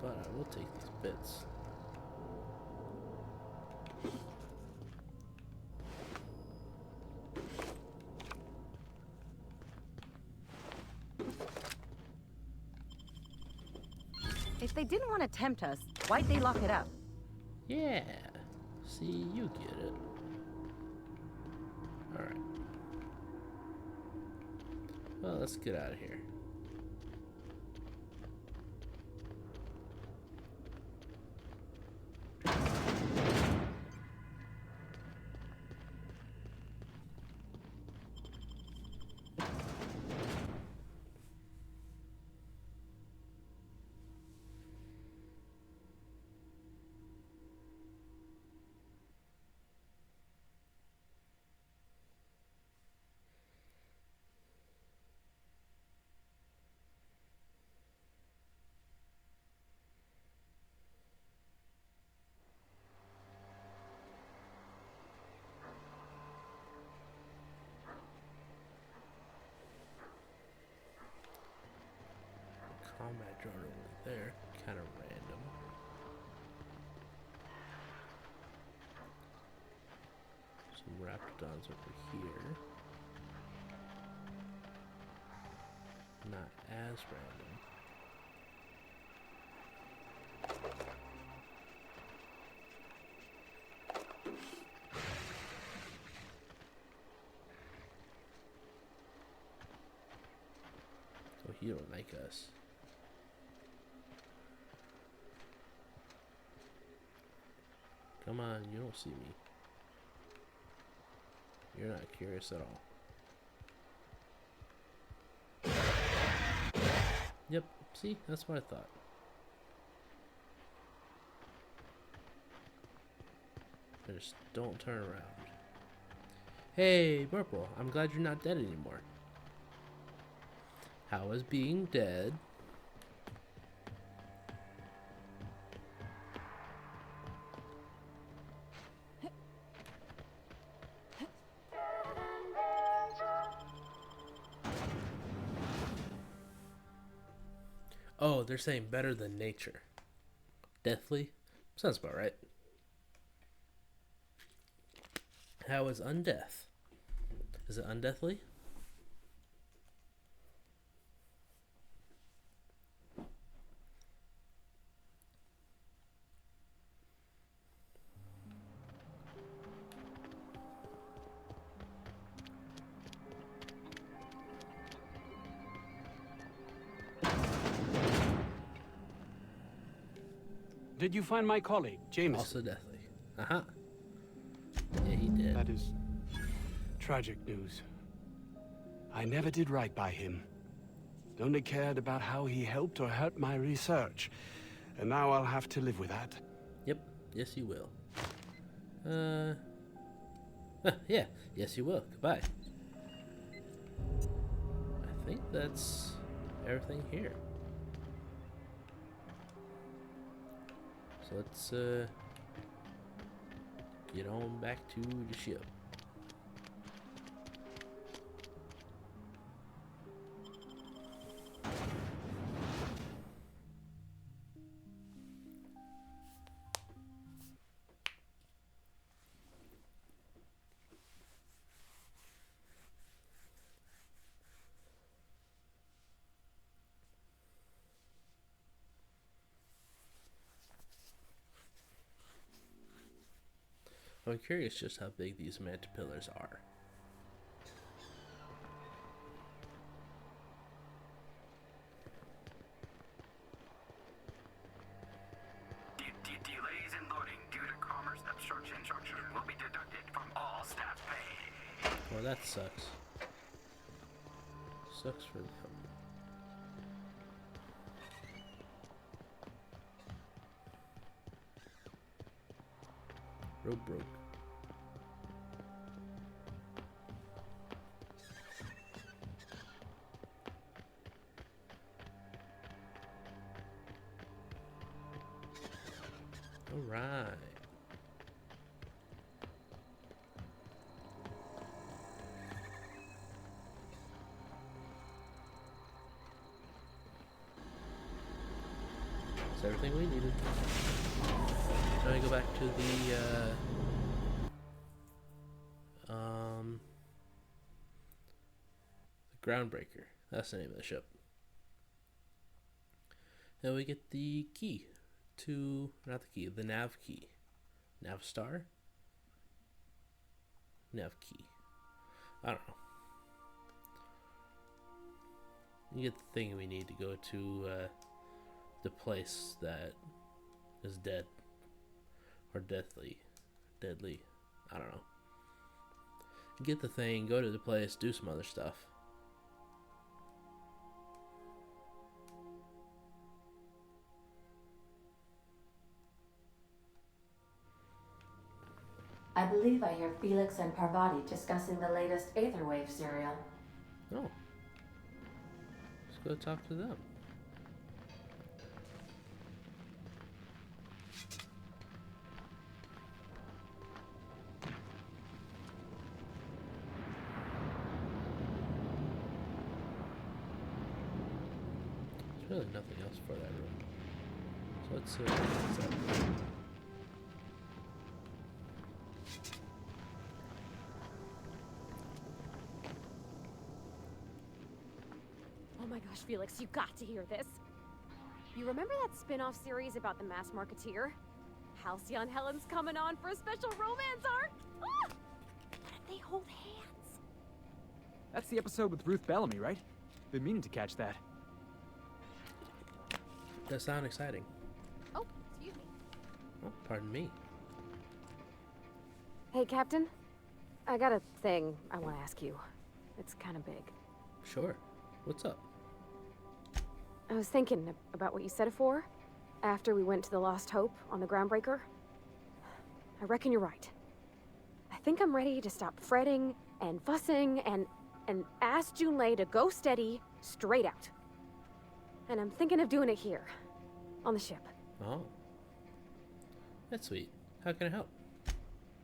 But I will take these bits. If they didn't want to tempt us, why'd they lock it up? Yeah. See, you get it. Alright. Well, let's get out of here. Combat drone over there, kind of random. Some raptidons over here. Not as random. Oh, he don't like us. Come on, you don't see me. You're not curious at all. Yep, see? That's what I thought. Just don't turn around. Hey, Purple, I'm glad you're not dead anymore. How is being dead? Oh, they're saying better than nature. Deathly? Sounds about right. How is undeath? Is it undeathly? Did you find my colleague, Jameson? Also deathly. Uh-huh. Yeah, he did. That is tragic news. I never did right by him. Only cared about how he helped or hurt my research. And now I'll have to live with that. Yep. Yes, you will. Yeah. Yes, you will. Goodbye. I think that's everything here. So let's get on back to the ship. I'm curious just how big these manta pillars are. Delays in loading due to commerce obstruction will be deducted from all staff pay. Well, that sucks. Sucks for them. Rope broke. All right. That's everything we needed. Now we go back to the Groundbreaker. That's the name of the ship. And we get the key to, not the key, the nav key. Nav star? Nav key. I don't know. You get the thing we need to go to the place that is dead. Or deadly. I don't know. Get the thing, go to the place, do some other stuff. I believe I hear Felix and Parvati discussing the latest Aetherwave serial. Oh. Let's go talk to them. There's really nothing else for that room. So let's see what's up. Oh my gosh, Felix, you got to hear this. You remember that spin-off series about the mass marketeer? Halcyon Helen's coming on for a special romance arc! Ah! What if they hold hands? That's the episode with Ruth Bellamy, right? Been meaning to catch that. That sounds exciting. Oh, excuse me. Oh, pardon me. Hey, Captain. I got a thing I want to ask you. It's kind of big. Sure. What's up? I was thinking about what you said before, after we went to the Lost Hope on the Groundbreaker. I reckon you're right. I think I'm ready to stop fretting and fussing and ask Junlei to go steady, straight out. And I'm thinking of doing it here, on the ship. Oh. That's sweet. How can I help?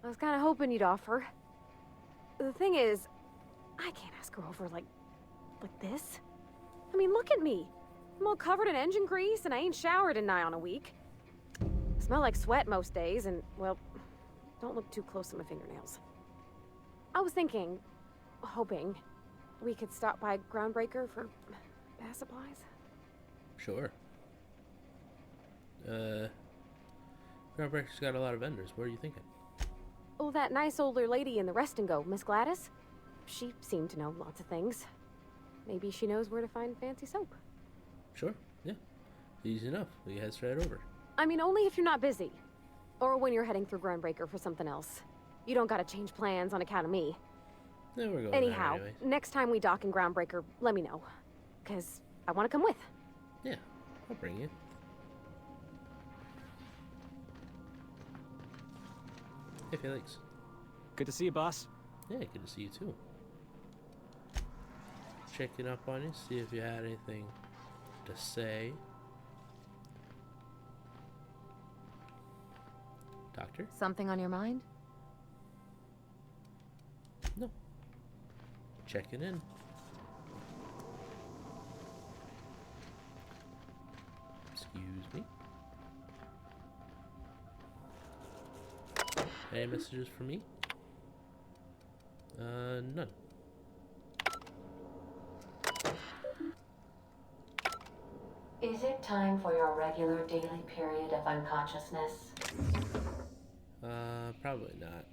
I was kind of hoping you'd offer. The thing is, I can't ask her over like this. I mean, look at me. I'm all covered in engine grease and I ain't showered in nigh on a week. I smell like sweat most days and, well, don't look too close to my fingernails. I was thinking, hoping, we could stop by Groundbreaker for bath supplies. Sure. Groundbreaker's got a lot of vendors. What are you thinking? Oh, that nice older lady in the rest and go, Miss Gladys. She seemed to know lots of things. Maybe she knows where to find fancy soap. Sure, yeah. Easy enough. We head straight over. I mean, only if you're not busy. Or when you're heading through Groundbreaker for something else. You don't gotta change plans on account of me. Yeah, we're going Anyhow, there anyways. next time we dock in Groundbreaker, let me know. Because I want to come with. Yeah, I'll bring you. Hey, Felix. Good to see you, boss. Yeah, good to see you too. Checking up on you, see if you had anything to say. Doctor? Something on your mind? No. Checking in. Excuse me. Any messages for me? None. Is it time for your regular daily period of unconsciousness? Probably not.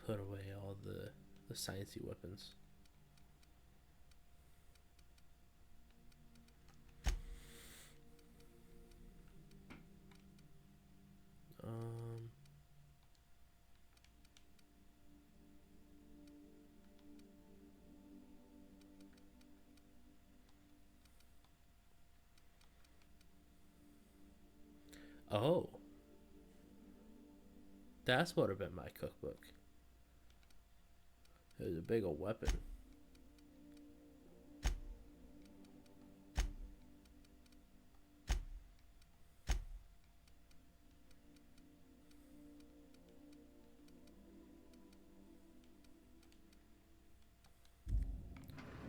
Put away all the sciencey weapons. Oh. That's what would have been my cookbook. It was a big old weapon.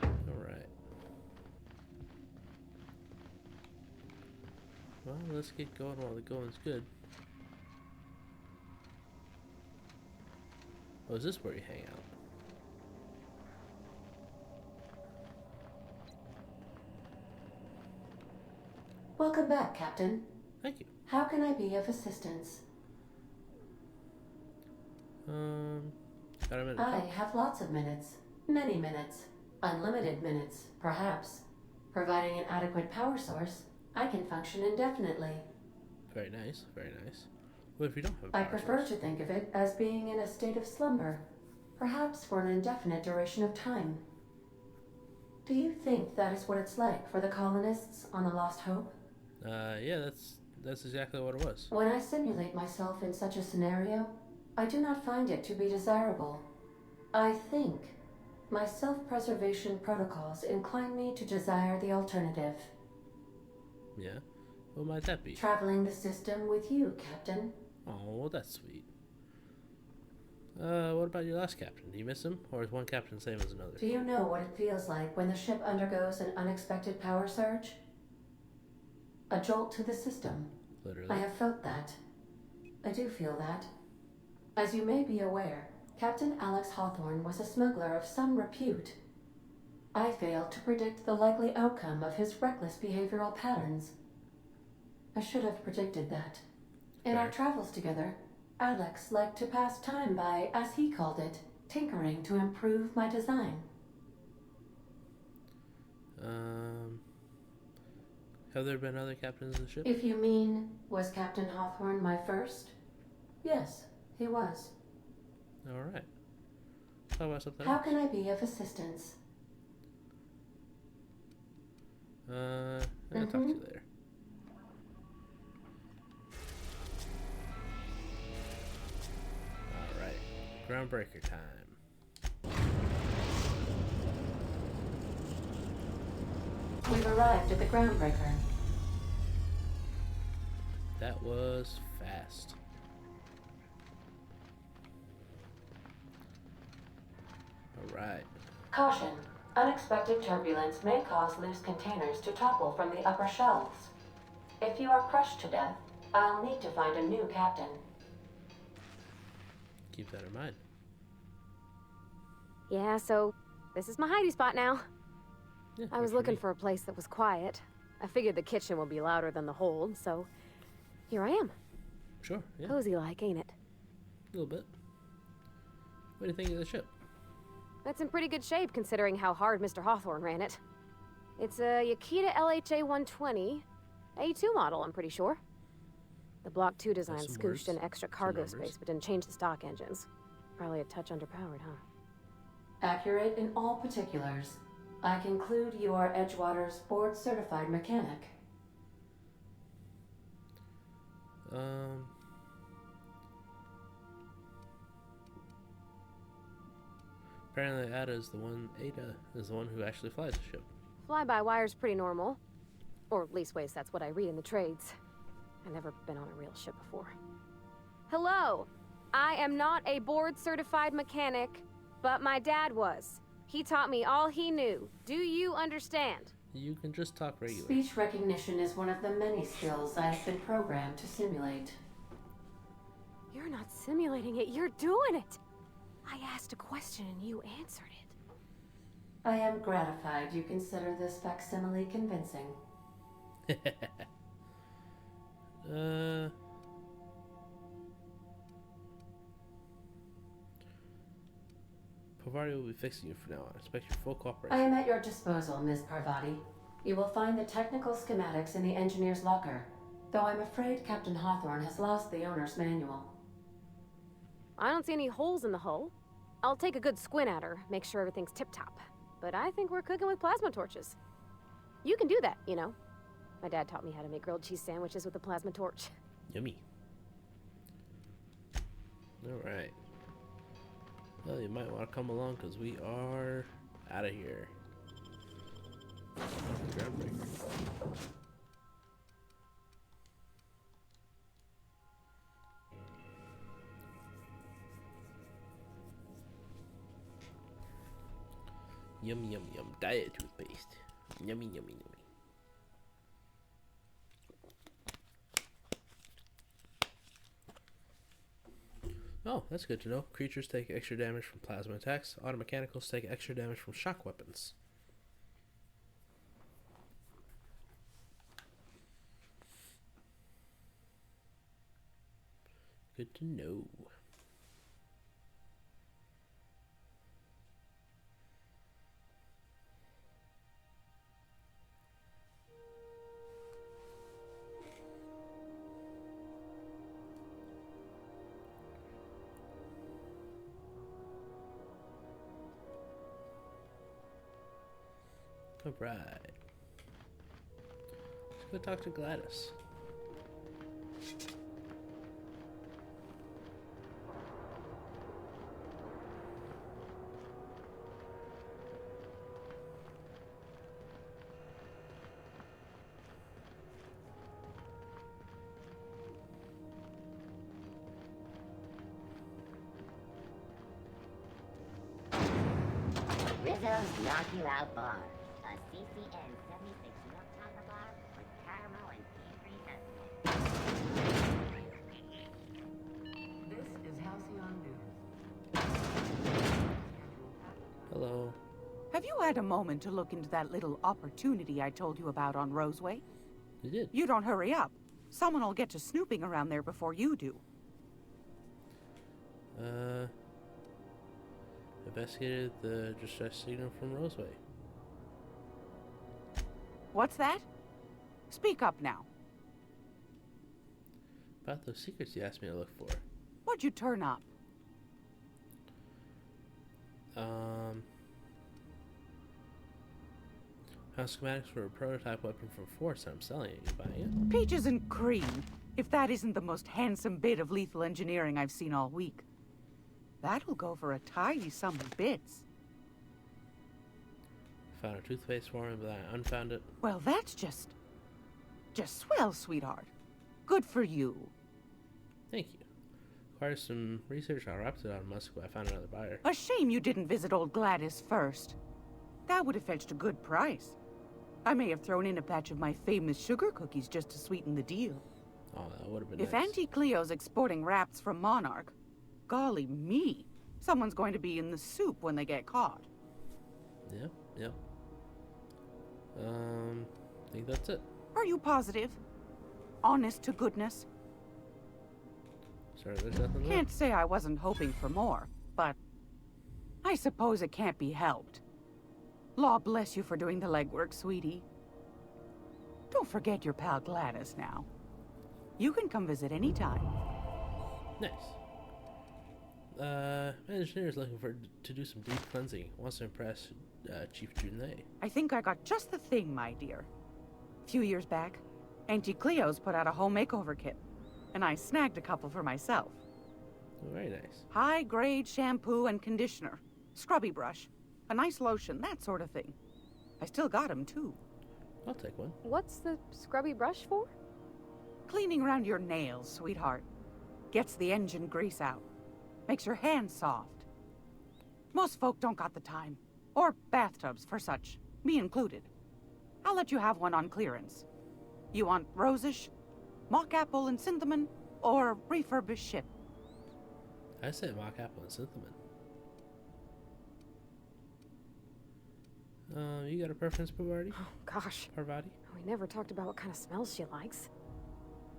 Alright. Well, let's get going while the going's good. Oh, is this where you hang out? Welcome back, Captain. Thank you. How can I be of assistance? Got a minute. I have lots of minutes. Many minutes. Unlimited minutes, perhaps. Providing an adequate power source, I can function indefinitely. Very nice, very nice. What if you don't have a I power prefer source? to think of it as being in a state of slumber, perhaps for an indefinite duration of time. Do you think that is what it's like for the colonists on the Lost Hope? Yeah, that's exactly what it was. When I simulate myself in such a scenario, I do not find it to be desirable. I think my self-preservation protocols incline me to desire the alternative. Yeah? What might that be? Traveling the system with you, Captain. Oh, well, that's sweet. What about your last captain? Do you miss him? Or is one captain the same as another? Do you know what it feels like when the ship undergoes an unexpected power surge? A jolt to the system. Literally. I have felt that. I do feel that. As you may be aware, Captain Alex Hawthorne was a smuggler of some repute. I failed to predict the likely outcome of his reckless behavioral patterns. I should have predicted that. In our travels together, Alex liked to pass time by, as he called it, tinkering to improve my design. Have there been other captains of the ship? If you mean, was Captain Hawthorne my first? Yes, he was. Alright. Talk about something How else. can I be of assistance? I'll talk to you later. Alright. Groundbreaker time. We've arrived at the Groundbreaker. That was fast. Alright. Caution. Unexpected turbulence may cause loose containers to topple from the upper shelves. If you are crushed to death, I'll need to find a new captain. Keep that in mind. Yeah, so this is my hidey spot now. Yeah, I was good looking me. for a place that was quiet. I figured the kitchen would be louder than the hold, so here I am. Sure, yeah. Cozy like, ain't it? A little bit. What do you think of the ship? That's in pretty good shape considering how hard Mr. Hawthorne ran it. It's a Yakita LHA 120, A2 model, I'm pretty sure. The Block 2 design scooched in extra cargo space but didn't change the stock engines. Probably a touch underpowered, huh? Accurate in all particulars. I conclude you are Edgewater's board-certified mechanic. Apparently Ada is the one who actually flies the ship. Fly-by-wire's pretty normal. Or leastways, that's what I read in the trades. I've never been on a real ship before. Hello! I am not a board-certified mechanic, but my dad was. He taught me all he knew. Do you understand? You can just talk regular. Speech recognition is one of the many skills I have been programmed to simulate. You're not simulating it, you're doing it! I asked a question and you answered it. I am gratified you consider this facsimile convincing. Parvati will be fixing you from now on. Expect your full cooperation. I am at your disposal, Ms. Parvati. You will find the technical schematics in the engineer's locker, though I'm afraid Captain Hawthorne has lost the owner's manual. I don't see any holes in the hull. I'll take a good squint at her, make sure everything's tip-top. But I think we're cooking with plasma torches. You can do that, you know. My dad taught me how to make grilled cheese sandwiches with a plasma torch. Yummy. Alright. Well, you might want to come along because we are out of here. Groundbreaker. Yum yum yum. Diet toothpaste. Yummy yummy yummy. Oh, that's good to know. Creatures take extra damage from plasma attacks. Automechanicals take extra damage from shock weapons. Good to know. Alright. Let's go talk to Gladys. Rizzo's Knock You Out Bar. A CCN 76 milk chocolate bar with caramel and tea-free nutmeg. This is Halcyon News. Hello. Have you had a moment to look into that little opportunity I told you about on Roseway? You did. You don't hurry up. Someone will get to snooping around there before you do. Investigated the distress signal from Roseway. What's that? Speak up now. About those secrets you asked me to look for. What'd you turn up? How schematics for a prototype weapon from Force. I'm selling it. You buying it? Peaches and cream, if that isn't the most handsome bit of lethal engineering I've seen all week. That'll go for a tidy sum of bits. Found a toothpaste for me, but I unfound it. Well, that's just swell, sweetheart. Good for you. Thank you. Requires some research. I wrapped it on Musk, but I found another buyer. A shame you didn't visit old Gladys first. That would have fetched a good price. I may have thrown in a batch of my famous sugar cookies just to sweeten the deal. Oh, that would have been If nice. Auntie Cleo's exporting wraps from Monarch, golly me, someone's going to be in the soup when they get caught. Yeah. I think that's it. Are you positive? Honest to goodness? Sorry, there's nothing Can't say I wasn't hoping for more, but I suppose it can't be helped. Law bless you for doing the legwork, sweetie. Don't forget your pal Gladys now. You can come visit anytime. Nice. My engineer is looking to do some deep cleansing. Wants to impress Chief Junlei. I think I got just the thing, my dear. A few years back, Auntie Cleo's put out a home makeover kit, and I snagged a couple for myself. Very nice. High-grade shampoo and conditioner, scrubby brush, a nice lotion, that sort of thing. I still got 'em, too. I'll take one. What's the scrubby brush for? Cleaning around your nails, sweetheart. Gets the engine grease out. Makes your hands soft. Most folk don't got the time. Or bathtubs for such, me included. I'll let you have one on clearance. You want rosish, mock apple and cinnamon, or refurbished ship? I said mock apple and cinnamon. You got a preference, Parvati? Oh, gosh. Parvati? We never talked about what kind of smells she likes.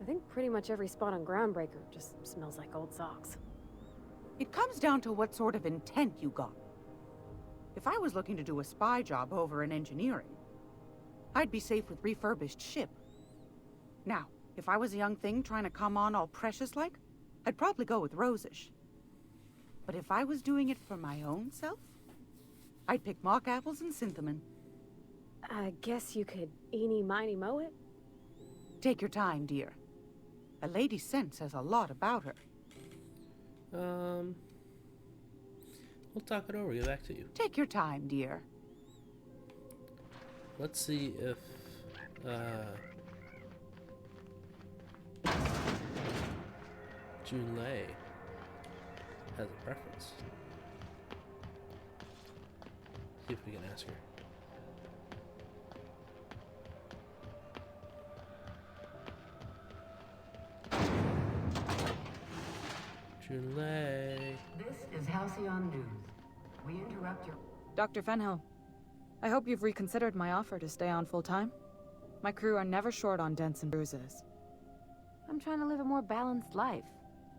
I think pretty much every spot on Groundbreaker just smells like old socks. It comes down to what sort of intent you got. If I was looking to do a spy job over in engineering, I'd be safe with refurbished ship. Now, if I was a young thing trying to come on all precious-like, I'd probably go with rosish. But if I was doing it for my own self, I'd pick mock apples and cinnamon. I guess you could eeny-miny mow it? Take your time, dear. A lady's scent says a lot about her. We'll talk it over, get back to you. Take your time, dear. Let's see if, Junlei has a preference. See if we can ask her. Junlei. This is Halcyon News. We interrupt your... Dr. Fenhill, I hope you've reconsidered my offer to stay on full-time. My crew are never short on dents and bruises. I'm trying to live a more balanced life.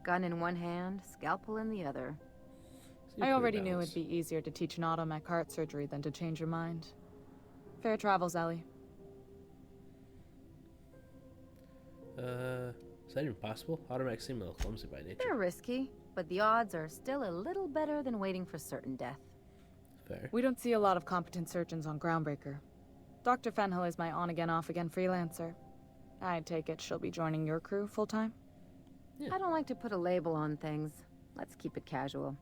Gun in one hand, scalpel in the other. I already knew it'd be easier to teach an automech heart surgery than to change your mind. Fair travels, Ellie. Is that even possible? Automechs seem a little clumsy by nature. They're risky, but the odds are still a little better than waiting for certain death. Fair. We don't see a lot of competent surgeons on Groundbreaker. Dr. Fenhill is my on-again, off-again freelancer. I take it she'll be joining your crew full-time? Yeah. I don't like to put a label on things. Let's keep it casual.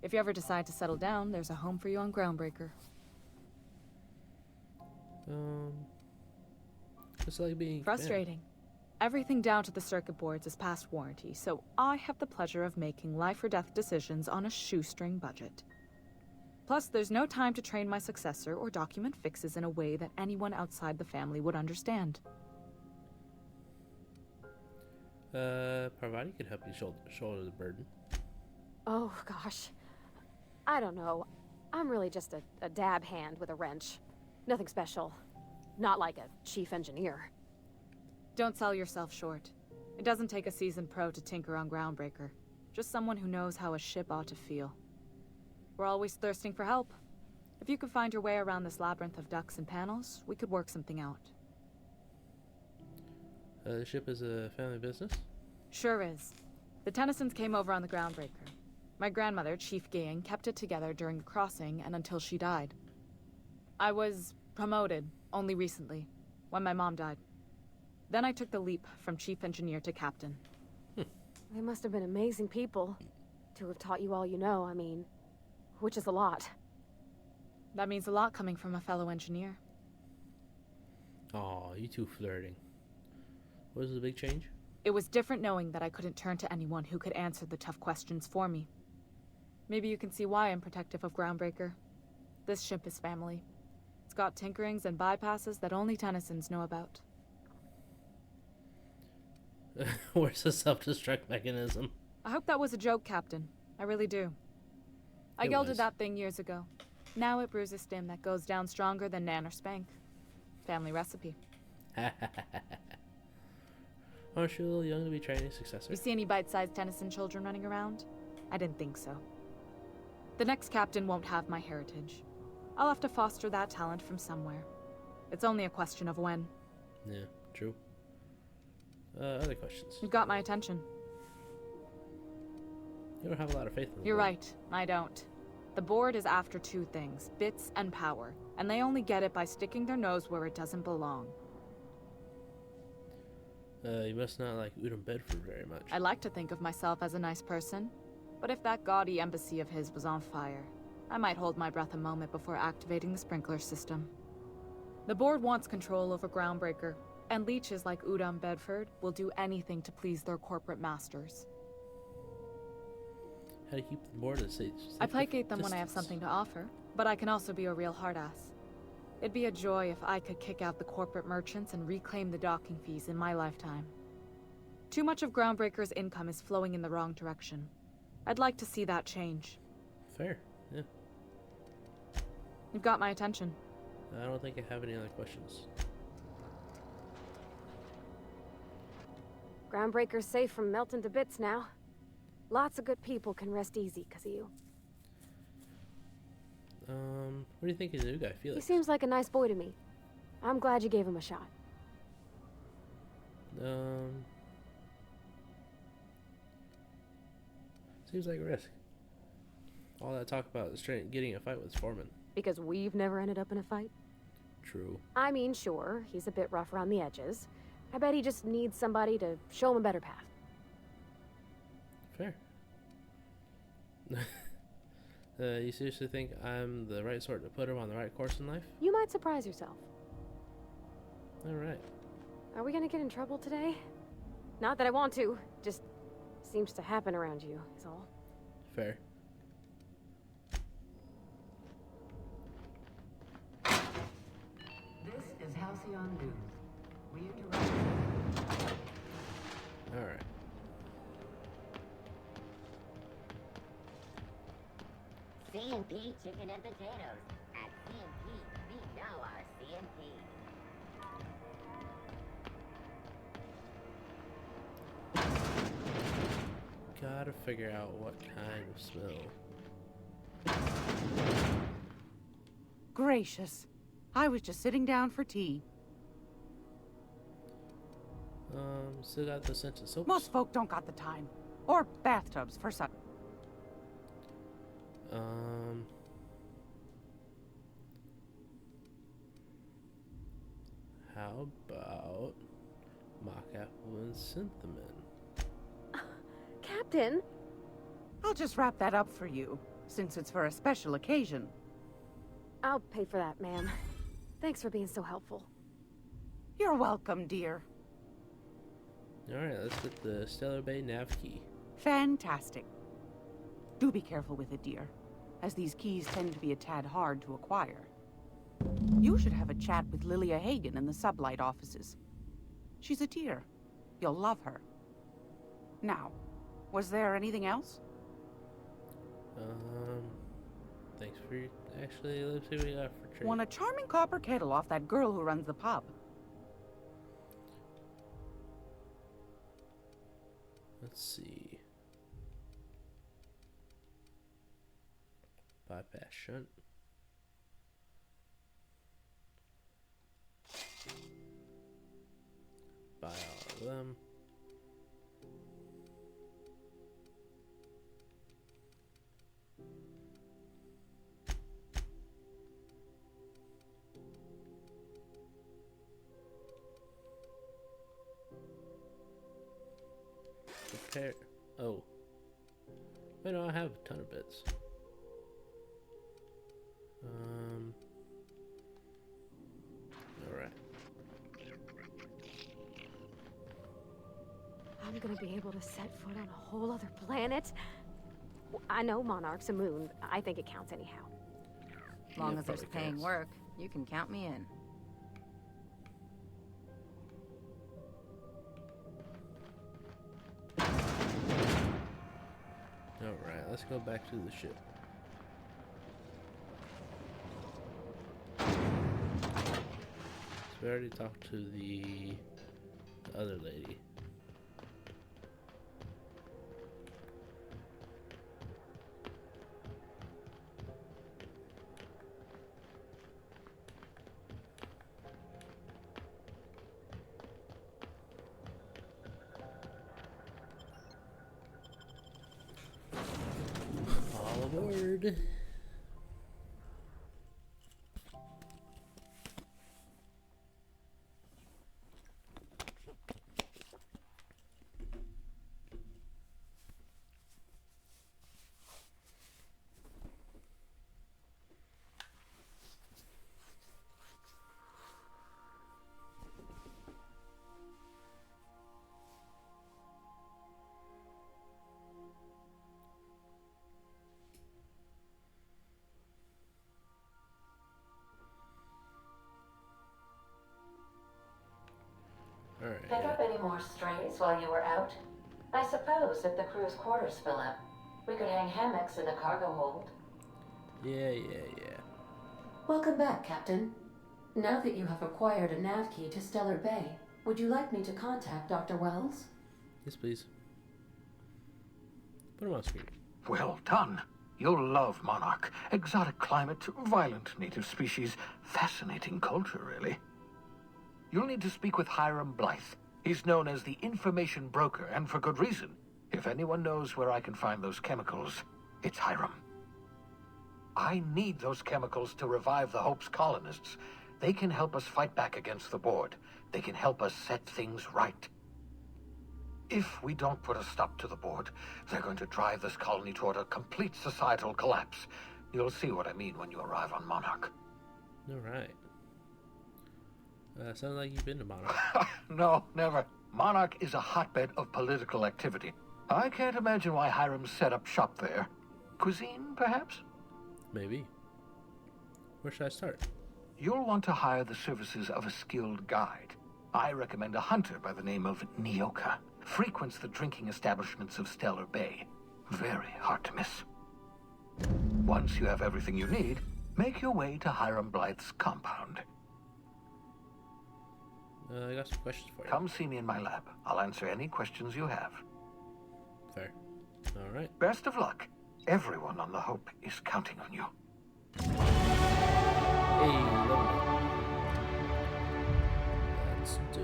If you ever decide to settle down, there's a home for you on Groundbreaker. It's like being frustrating. Everything down to the circuit boards is past warranty, so I have the pleasure of making life-or-death decisions on a shoestring budget. Plus, there's no time to train my successor or document fixes in a way that anyone outside the family would understand. Parvati could help you shoulder the burden. Oh, gosh. I don't know. I'm really just a dab hand with a wrench. Nothing special. Not like a chief engineer. Don't sell yourself short. It doesn't take a seasoned pro to tinker on Groundbreaker. Just someone who knows how a ship ought to feel. We're always thirsting for help. If you could find your way around this labyrinth of ducts and panels, we could work something out. The ship is a family business? Sure is. The Tennysons came over on the Groundbreaker. My grandmother, Chief Gang, kept it together during the crossing and until she died. I was promoted only recently, when my mom died. Then I took the leap from chief engineer to captain. They must have been amazing people to have taught you all you know, I mean, which is a lot. That means a lot coming from a fellow engineer. Aw, you two flirting. What was the big change? It was different knowing that I couldn't turn to anyone who could answer the tough questions for me. Maybe you can see why I'm protective of Groundbreaker. This ship is family. It's got tinkerings and bypasses that only Tennysons know about. Where's the self-destruct mechanism? I hope that was a joke, Captain. I really do. I gelded that thing years ago. Now it brews a stim that goes down stronger than Nan or Spank. Family recipe. Aren't you a little young to be training a successor? You see any bite-sized Tennyson children running around? I didn't think so. The next captain won't have my heritage. I'll have to foster that talent from somewhere. It's only a question of when. Yeah, true. Other questions? You've got my attention. You don't have a lot of faith in the You're board. right, I don't. The board is after two things, bits and power, and they only get it by sticking their nose where it doesn't belong. You must not like Udom Bedford very much. I like to think of myself as a nice person, but if that gaudy embassy of his was on fire, I might hold my breath a moment before activating the sprinkler system. The board wants control over Groundbreaker, and leeches like Udom Bedford will do anything to please their corporate masters. How do you keep the board at safe I placate them when I have distance? something to offer, but I can also be a real hard-ass. It'd be a joy if I could kick out the corporate merchants and reclaim the docking fees in my lifetime. Too much of Groundbreaker's income is flowing in the wrong direction. I'd like to see that change. Fair, yeah. You've got my attention. I don't think I have any other questions. Groundbreaker's safe from melting to bits now. Lots of good people can rest easy because of you. What do you think of the new guy, He Felix? seems like a nice boy to me. I'm glad you gave him a shot. Seems like a risk. All that talk about getting a fight with Foreman. Because we've never ended up in a fight? True. I mean, sure, he's a bit rough around the edges. I bet he just needs somebody to show him a better path. Fair. You seriously think I'm the right sort to put him on the right course in life? You might surprise yourself. Alright. Are we gonna get in trouble today? Not that I want to, just seems to happen around you, is all. Fair. This is Halcyon News. We interrupt. Alright. C&P chicken and potatoes. At C&P, we know our C&P. Gotta figure out what kind of smell. Gracious. I was just sitting down for tea. Still got the scent of soaps? Most folk don't got the time. Or bathtubs for such. How about mock apple and cinnamon? Captain! I'll just wrap that up for you, since it's for a special occasion. I'll pay for that, ma'am. Thanks for being so helpful. You're welcome, dear. Alright, let's get the Stellar Bay nav key. Fantastic. Do be careful with it, dear, as these keys tend to be a tad hard to acquire. You should have a chat with Lilia Hagen in the Sublight offices. She's a dear. You'll love her. Now, was there anything else? Thanks for actually, let's see what we got for trade. Want a charming copper kettle off that girl who runs the pub. Let's see. Bypass shunt. Buy all of them. Prepare. Oh. Wait, no, I have a ton of bits. Alright. I'm gonna be able to set foot on a whole other planet? I know Monarch's a moon. I think it counts anyhow. As long as there's paying work, you can count me in. Alright, let's go back to the ship. So we already talked to the other lady. board. Pick up any more strays while you were out? I suppose if the crew's quarters fill up, we could hang hammocks in the cargo hold. Yeah. Welcome back, Captain. Now that you have acquired a nav key to Stellar Bay, would you like me to contact Dr. Wells? Yes, please. Put him on screen. Well done. You'll love Monarch. Exotic climate, violent native species, fascinating culture, really. You'll need to speak with Hiram Blythe. He's known as the information broker, and for good reason. If anyone knows where I can find those chemicals, it's Hiram. I need those chemicals to revive the Hope's colonists. They can help us fight back against the Board. They can help us set things right. If we don't put a stop to the Board, they're going to drive this colony toward a complete societal collapse. You'll see what I mean when you arrive on Monarch. All right. Sounds like you've been to Monarch. No, never. Monarch is a hotbed of political activity. I can't imagine why Hiram set up shop there. Cuisine, perhaps? Maybe. Where should I start? You'll want to hire the services of a skilled guide. I recommend a hunter by the name of Nyoka. Frequents the drinking establishments of Stellar Bay. Very hard to miss. Once you have everything you need, make your way to Hiram Blythe's compound. I got some questions for you. Come see me in my lab. I'll answer any questions you have. Fair. All right. Best of luck. Everyone on the Hope is counting on you. Hey, lovely. Let's do...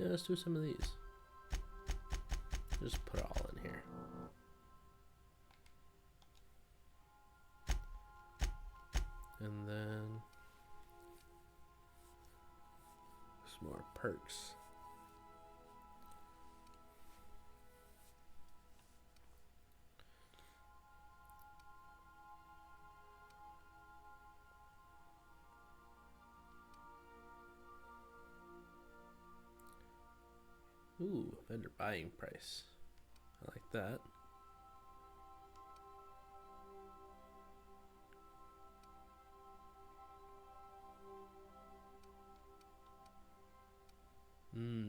Yeah, let's do some of these. Just put it all in here. And then some more perks. Ooh, vendor buying price. I like that.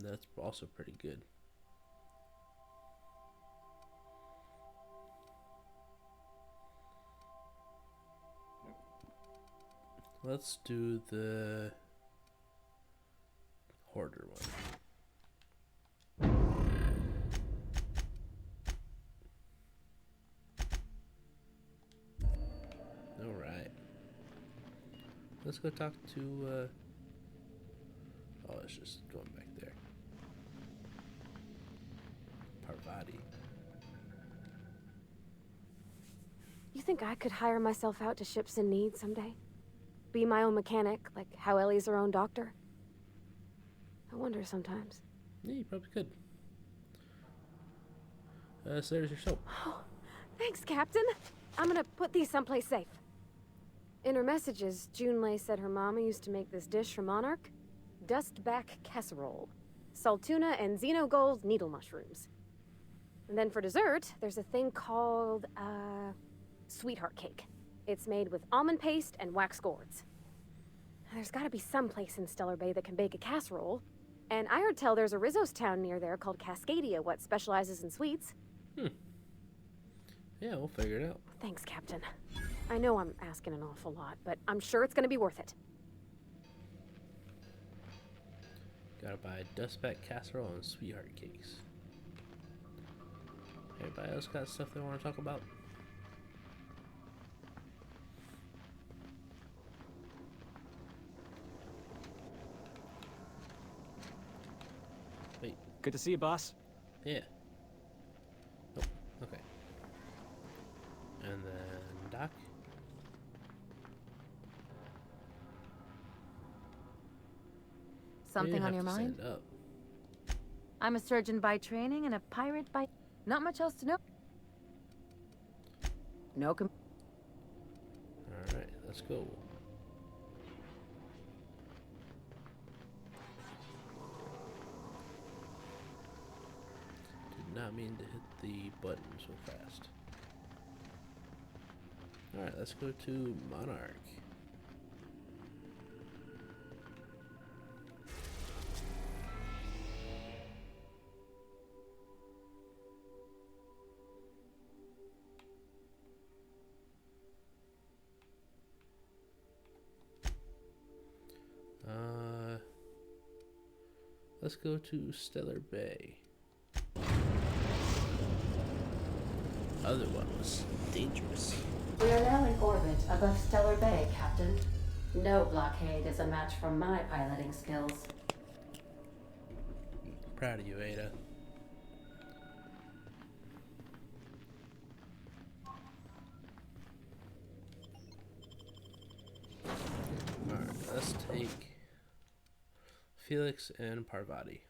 That's also pretty good. Let's do the hoarder one. Let's go talk to, oh, it's just going back there. Parvati. You think I could hire myself out to ships in need someday? Be my own mechanic, like how Ellie's her own doctor? I wonder sometimes. Yeah, you probably could. So there's your soap. Oh, thanks, Captain. I'm gonna put these someplace safe. In her messages, Junlei said her mama used to make this dish for Monarch. Dustback casserole. Saltuna and xenogold needle mushrooms. And then for dessert, there's a thing called, sweetheart cake. It's made with almond paste and wax gourds. There's gotta be some place in Stellar Bay that can bake a casserole. And I heard tell there's a Rizzo's town near there called Cascadia, what specializes in sweets. Yeah, we'll figure it out. Thanks, Captain. I know I'm asking an awful lot, but I'm sure it's gonna be worth it. Gotta buy dustback casserole and sweetheart cakes. Everybody else got stuff they want to talk about? Wait. Good to see you, boss. Yeah. Oh, okay. And then Doc. Something on your mind? I'm a surgeon by training and a pirate by... Not much else to know. No Alright, let's go. Did not mean to hit the button so fast. Alright, let's go to Monarch. Let's go to Stellar Bay. Other one was dangerous. We are now in orbit above Stellar Bay, Captain. No blockade is a match for my piloting skills. Proud of you, Ada. Alright, let's take Felix and Parvati.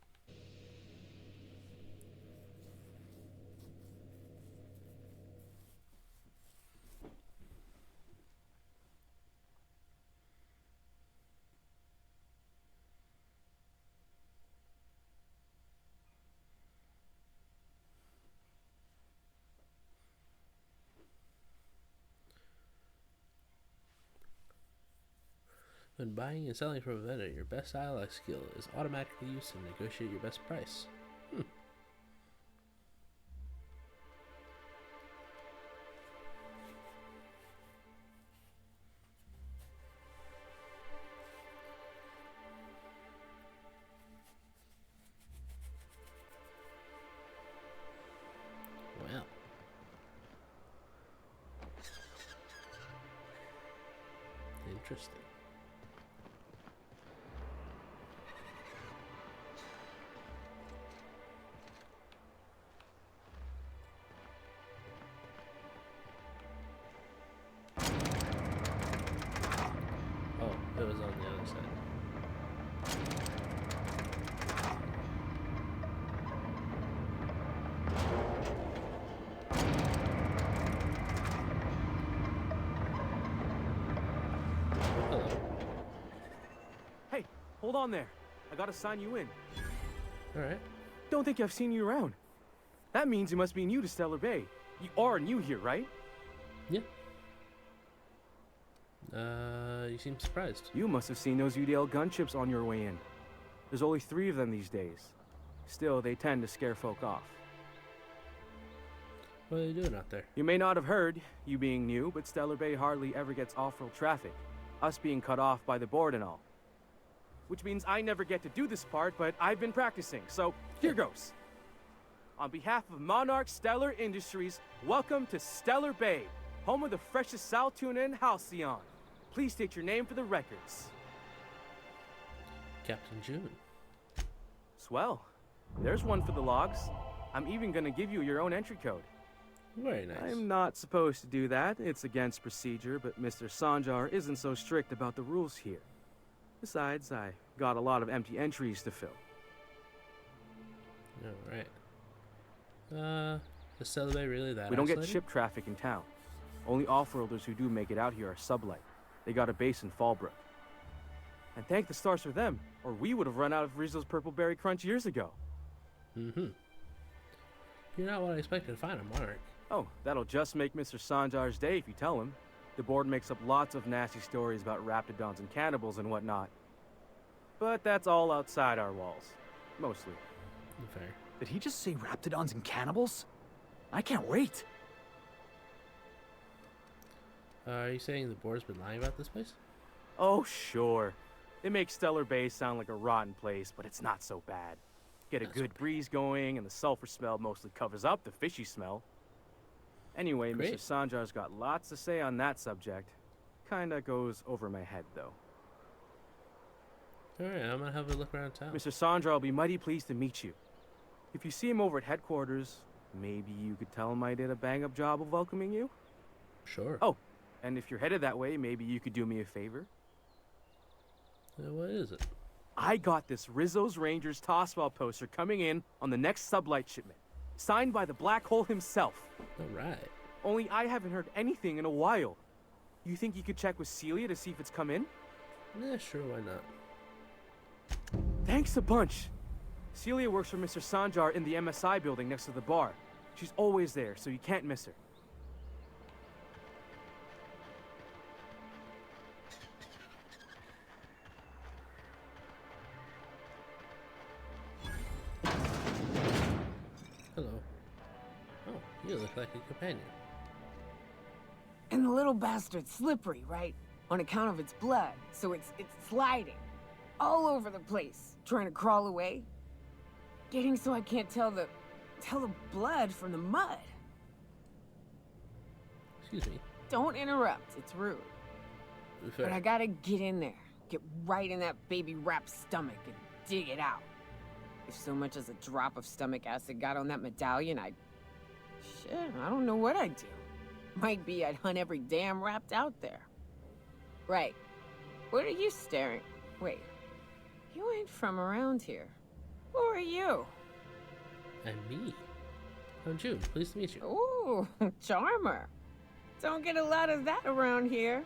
When buying and selling from a vendor, your best dialogue skill is automatically used to negotiate your best price. Well. Interesting. It was on the other side. Hello. Hey, hold on there. I gotta sign you in. Alright. Don't think I've seen you around. That means you must be new to Stellar Bay. You are new here, right? Yeah. You seem surprised. You must have seen those UDL gunships on your way in. There's only 3 of them these days. Still, they tend to scare folk off. What are you doing out there? You may not have heard, you being new, but Stellar Bay hardly ever gets off-world traffic. Us being cut off by the board and all. Which means I never get to do this part, but I've been practicing, so here goes. On behalf of Monarch Stellar Industries, welcome to Stellar Bay, home of the freshest sal tuna and halcyon. Please state your name for the records. Captain June. Swell. There's one for the logs. I'm even gonna give you your own entry code. Very nice. I'm not supposed to do that. It's against procedure, but Mr. Sanjar isn't so strict about the rules here. Besides, I got a lot of empty entries to fill. Alright. Is Stellar Bay really that We don't get isolated? ship traffic in town. Only off-worlders who do make it out here are sublight. They got a base in Fallbrook. And thank the stars for them, or we would have run out of Rizzo's Purple Berry Crunch years ago. Mm-hmm. You're not what I expected to find on Monarch. Oh, that'll just make Mr. Sanjar's day if you tell him. The board makes up lots of nasty stories about raptidons and cannibals and whatnot. But that's all outside our walls. Mostly. Fair. Did he just say raptidons and cannibals? I can't wait. Are you saying the board's been lying about this place? Oh, sure. It makes Stellar Bay sound like a rotten place, but it's not so bad. Get a good breeze going, and the sulfur smell mostly covers up the fishy smell. Anyway, Great. Mr. Sanjar's got lots to say on that subject. Kinda goes over my head, though. Alright, I'm gonna have a look around town. Mr. Sandra will be mighty pleased to meet you. If you see him over at headquarters, maybe you could tell him I did a bang-up job of welcoming you? Sure. Oh, and if you're headed that way, maybe you could do me a favor? What is it? I got this Rizzo's Rangers Tossball poster coming in on the next sublight shipment, signed by the Black Hole himself. Alright. Only I haven't heard anything in a while. You think you could check with Celia to see if it's come in? Yeah, sure, why not? Thanks a bunch. Celia works for Mr. Sanjar in the MSI building next to the bar. She's always there, so you can't miss her. Hello. Oh, you look like a companion. And the little bastard's slippery, right? On account of its blood, so it's sliding. All over the place, trying to crawl away. Getting so I can't tell the blood from the mud. Excuse me. Don't interrupt, it's rude. Fair. But I gotta get in there, get right in that baby rap's stomach and dig it out. If so much as a drop of stomach acid got on that medallion, shit, I don't know what I'd do. Might be I'd hunt every damn Rapt out there. Right. What are you staring? Wait. You ain't from around here. Who are you? And me. I'm June. Pleased to meet you. Ooh, charmer. Don't get a lot of that around here.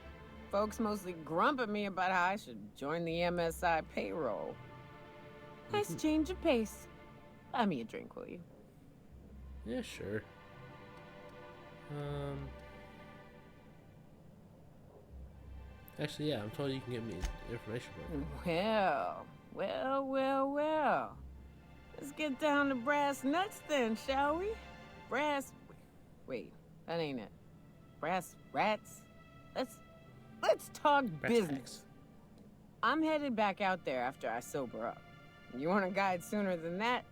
Folks mostly grump at me about how I should join the MSI payroll. Nice change of pace. Buy me a drink, will you? Yeah, sure. Actually, yeah, I'm told you can get me information about it. Well. Let's get down to brass nuts then, shall we? Wait, that ain't it. Brass rats? Let's talk business. I'm headed back out there after I sober up. You want a guide sooner than that?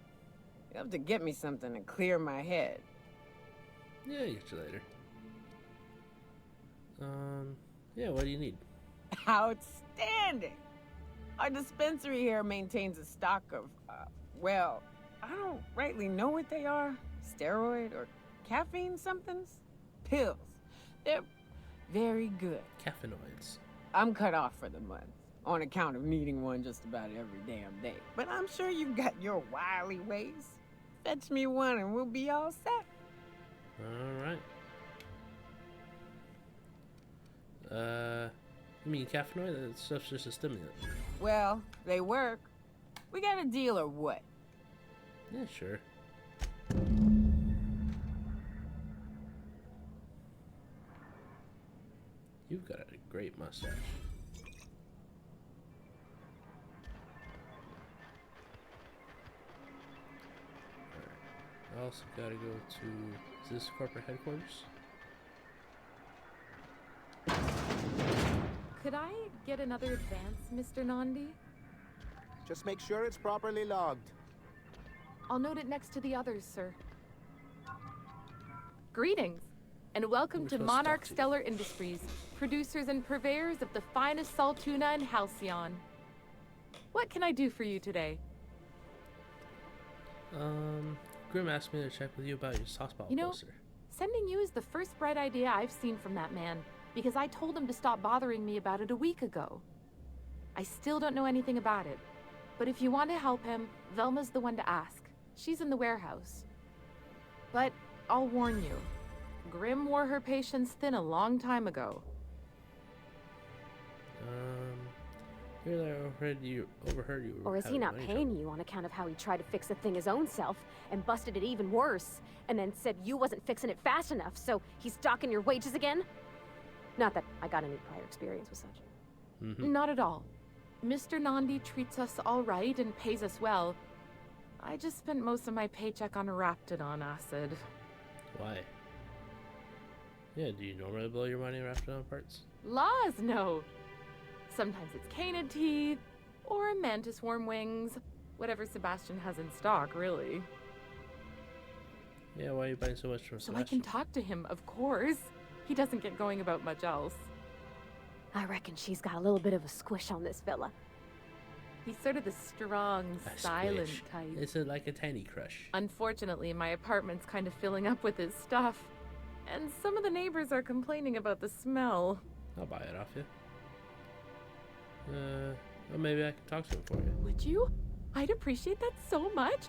You have to get me something to clear my head. Yeah, I'll get you later. Yeah, what do you need? Outstanding! Our dispensary here maintains a stock of, well, I don't rightly know what they are. Steroid or caffeine somethings? Pills. They're very good. Caffeinoids. I'm cut off for the month, on account of needing one just about every damn day. But I'm sure you've got your wily ways. Fetch me one and we'll be all set. Alright. You mean caffeinoid? That stuff's just a stimulant. Well, they work. We got a deal or what? Yeah, sure. You've got a great mustache. Alright. I also gotta go to... Is this corporate headquarters? Could I get another advance, Mr. Nandi? Just make sure it's properly logged. I'll note it next to the others, sir. Greetings, and welcome to Monarch Stellar Industries, producers and purveyors of the finest salt tuna in Halcyon. What can I do for you today? Grim asked me to check with you about your softball poster. Sending you is the first bright idea I've seen from that man, because I told him to stop bothering me about it a week ago. I still don't know anything about it, but if you want to help him, Velma's the one to ask. She's in the warehouse. But I'll warn you, Grim wore her patience thin a long time ago. Here I overheard you. Or is he not paying you on account of how he tried to fix the thing his own self and busted it even worse, and then said you wasn't fixing it fast enough, so he's docking your wages again? Not that I got any prior experience with such. Not at all. Mr. Nandi treats us all right and pays us well. I just spent most of my paycheck on Raptidon acid. Why? Yeah, do you normally blow your money on Raptidon parts? Laws, no. Sometimes it's canid teeth, Or a mantis worm wings. Whatever Sebastian has in stock, really. Yeah, why are you buying so much from So I can talk to him, of course. He doesn't get going about much else. I reckon she's got a little bit of a squish on this fella. He's sort of the strong, silent type. It's like a tiny crush. Unfortunately, my apartment's kind of filling up with his stuff. And some of the neighbors are complaining about the smell. I'll buy it off you. Well, maybe I can talk to him for you. Would you? I'd appreciate that so much.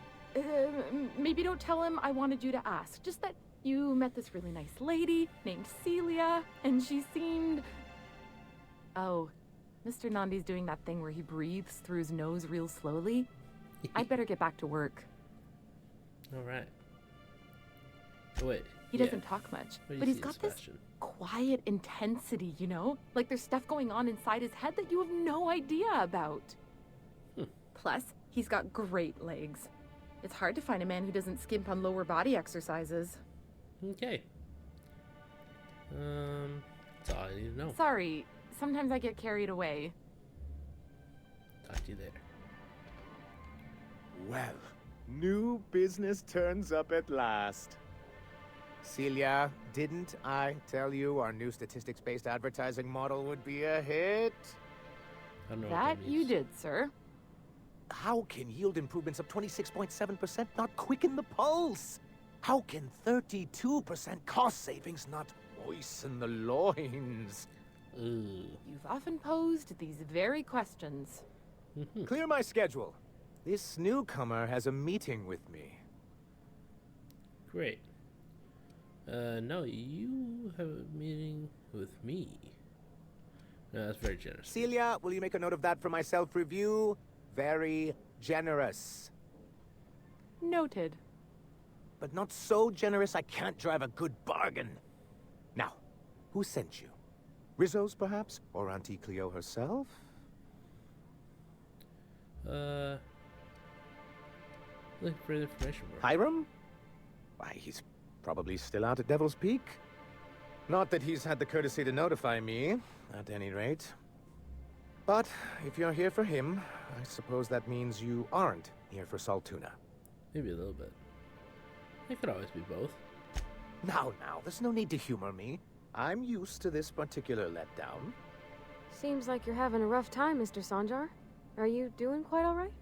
Maybe don't tell him I wanted you to ask. Just that you met this really nice lady named Celia, and she seemed... Oh, Mr. Nandi's doing that thing where he breathes through his nose real slowly. I'd better get back to work. All right. Oh, wait. He doesn't talk much, but he's got this quiet intensity, you know? Like there's stuff going on inside his head that you have no idea about. Plus, he's got great legs. It's hard to find a man who doesn't skimp on lower body exercises. Okay. That's all I need to know. Sorry, sometimes I get carried away. Talk to you later. Well, new business turns up at last. Celia, didn't I tell you our new statistics-based advertising model would be a hit? I don't know That you did, sir. How can yield improvements of 26.7% not quicken the pulse? How can 32% cost savings not moisten the loins? You've often posed these very questions. Clear my schedule. This newcomer has a meeting with me. Great. No, you have a meeting with me. No, that's very generous. Celia, will you make a note of that for my self-review? Very generous. Noted. But not so generous I can't drive a good bargain. Now, who sent you? Rizzo's, perhaps? Or Auntie Cleo herself? Looking for information. Hiram? Why, he's probably still out at Devil's Peak. Not that he's had the courtesy to notify me, at any rate. But if you're here for him, I suppose that means you aren't here for Saltuna. Maybe a little bit. It could always be both. Now, there's no need to humor me. I'm used to this particular letdown. Seems like you're having a rough time, Mr. Sanjar. Are you doing quite all right?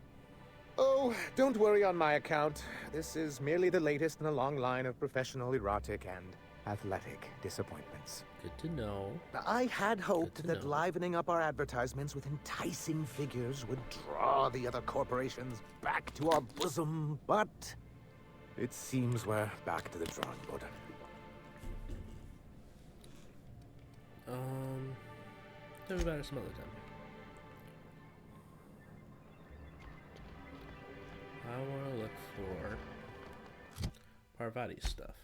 Oh, don't worry on my account. This is merely the latest in a long line of professional, erotic, and athletic disappointments. Good to know. I had hoped that livening up our advertisements with enticing figures would draw the other corporations back to our bosom, but it seems we're back to the drawing board. Tell me about it some other time. I want to look for Parvati stuff.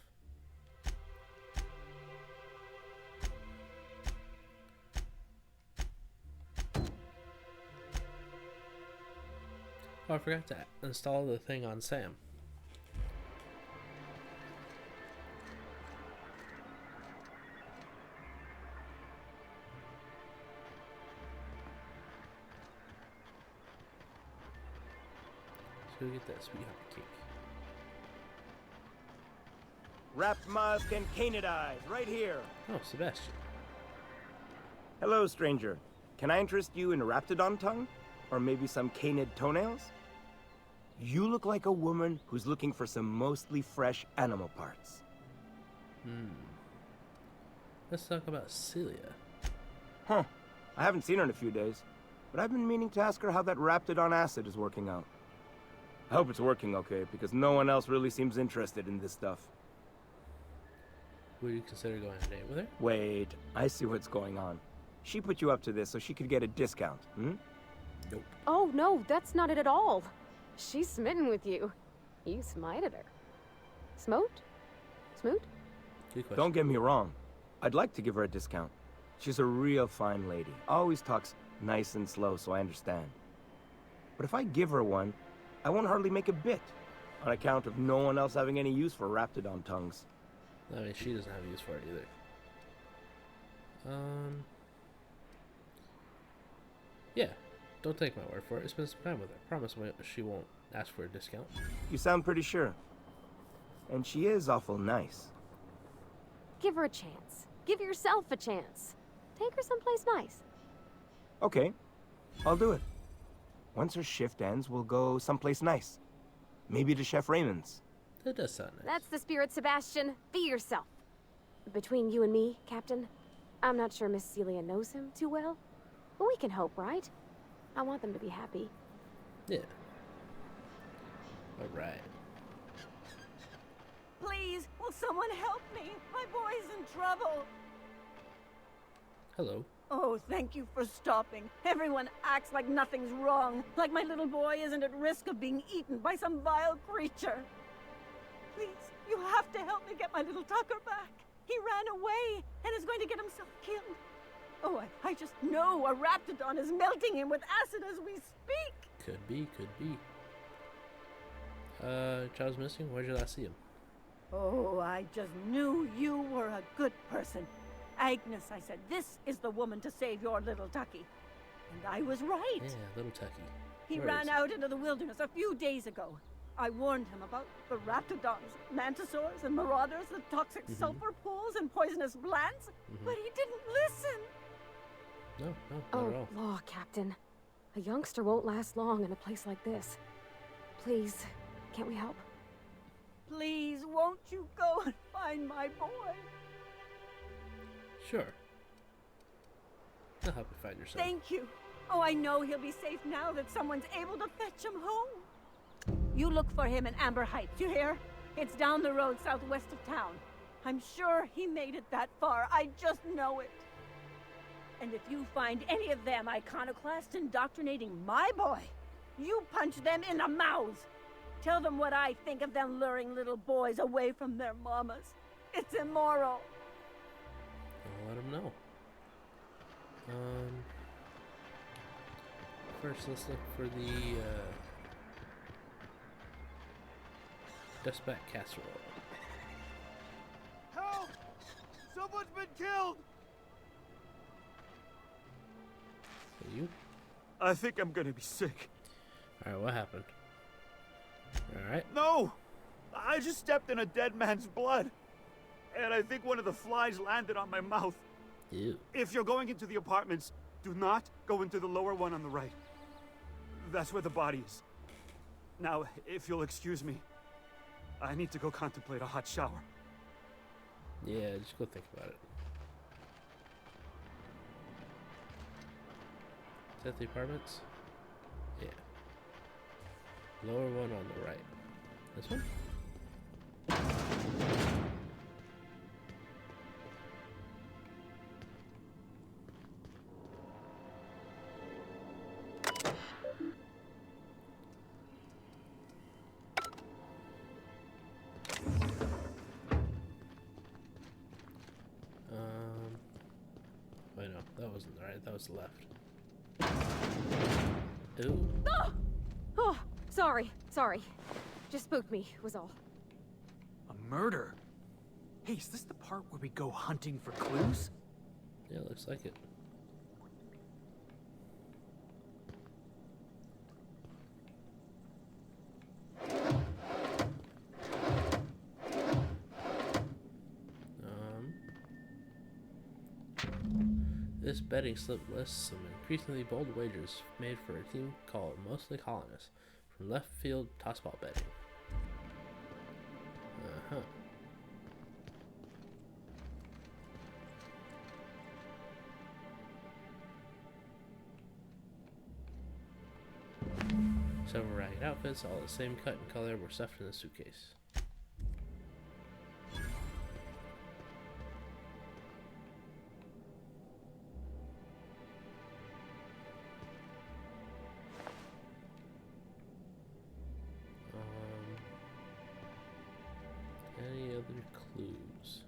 Oh, I forgot to install the thing on Sam. Let's go get that sweetheart cake. Wrapped musk and canidized, right here. Oh, Sebastian. Hello, stranger. Can I interest you in raptidon tongue? Or maybe some canid toenails? You look like a woman who's looking for some mostly fresh animal parts. Let's talk about Celia. Huh. I haven't seen her in a few days, but I've been meaning to ask her how that raptidon acid is working out. I hope it's working okay, because no one else really seems interested in this stuff. Would you consider going on a date with her? Wait, I see what's going on. She put you up to this so she could get a discount, Nope. Oh, no, that's not it at all. She's smitten with you. You smited her. Smote? Smoot? Good question. Don't get me wrong. I'd like to give her a discount. She's a real fine lady. Always talks nice and slow, so I understand. But if I give her one, I won't hardly make a bit, on account of no one else having any use for raptidon tongues. I mean, she doesn't have use for it either. Yeah, Don't take my word for it. Spend some time with her. Promise me she won't ask for a discount. You sound pretty sure. And she is awful nice. Give her a chance. Give yourself a chance. Take her someplace nice. Okay, I'll do it. Once her shift ends, we'll go someplace nice. Maybe to Chef Raymond's. That does sound nice. That's the spirit, Sebastian. Be yourself. Between you and me, Captain, I'm not sure Miss Celia knows him too well. But we can hope, right? I want them to be happy. Yeah. Alright. Please, will someone help me? My boy's in trouble. Hello. Oh, thank you for stopping. Everyone acts like nothing's wrong, like my little boy isn't at risk of being eaten by some vile creature. Please, you have to help me get my little Tucker back. He ran away and is going to get himself killed. Oh, I just know a raptidon is melting him with acid as we speak. Could be, could be. Child's missing? Where'd you last see him? Oh, I just knew you were a good person. Agnes, I said, this is the woman to save your little Tucky. And I was right. Yeah, little Tucky. He ran out into the wilderness a few days ago. I warned him about the raptidons, mantisaurs, and marauders, the toxic sulfur pools, and poisonous glands, but he didn't listen. No, not at all. Law, Captain. A youngster won't last long in a place like this. Please, can't we help? Please, won't you go and find my boy? Sure. I'll help you find your son. Thank you. Oh, I know he'll be safe now that someone's able to fetch him home. You look for him in Amber Heights, you hear? It's down the road southwest of town. I'm sure he made it that far. I just know it. And if you find any of them iconoclasts indoctrinating my boy, you punch them in the mouths. Tell them what I think of them luring little boys away from their mamas. It's immoral. I'll let him know. First, let's look for the Dustback Casserole. Help! Someone's been killed! You? I think I'm gonna be sick. Alright, what happened? Alright. No! I just stepped in a dead man's blood. And I think one of the flies landed on my mouth. Ew. If you're going into the apartments, do not go into the lower one on the right. That's where the body is. Now, if you'll excuse me, I need to go contemplate a hot shower. Yeah, just go think about it. Is that the apartments? Yeah. Lower one on the right. This one? Wait, no, that wasn't the right, that was the left. Ooh. Oh! Oh, sorry. Just spooked me, was all. A murder? Hey, is this the part where we go hunting for clues? Yeah, looks like it. This betting slip lists some increasingly bold wagers made for a team called Mostly Colonists from left field tossball betting. Several ragged outfits, all the same cut and color, were stuffed in the suitcase. Any other clues?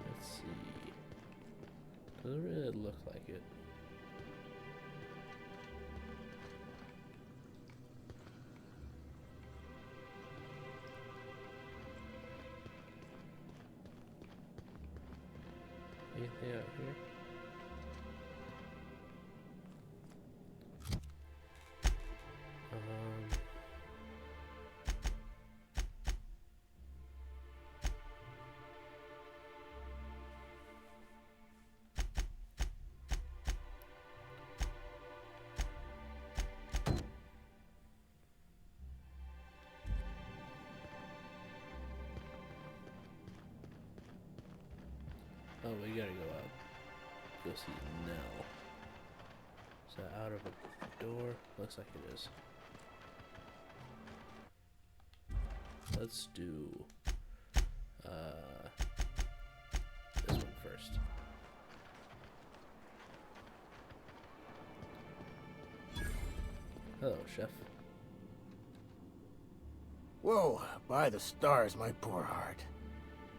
Let's see. Doesn't really look like it. anything out here? Oh, we gotta go out. Go see Nell. Is that out of a door? Looks like it is. Let's do this one first. Hello, chef. Whoa, by the stars, my poor heart.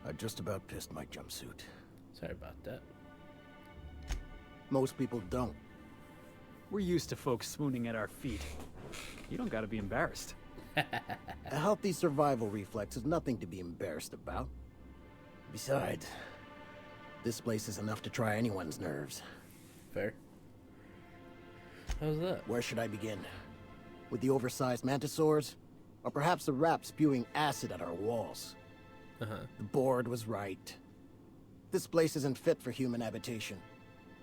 I just about pissed my jumpsuit. Sorry about that. Most people don't. We're used to folks swooning at our feet. You don't gotta be embarrassed. A healthy survival reflex is nothing to be embarrassed about. Besides, this place is enough to try anyone's nerves. Fair. How's that? Where should I begin? With the oversized mantisaurs? Or perhaps the rats spewing acid at our walls? The board was right. This place isn't fit for human habitation.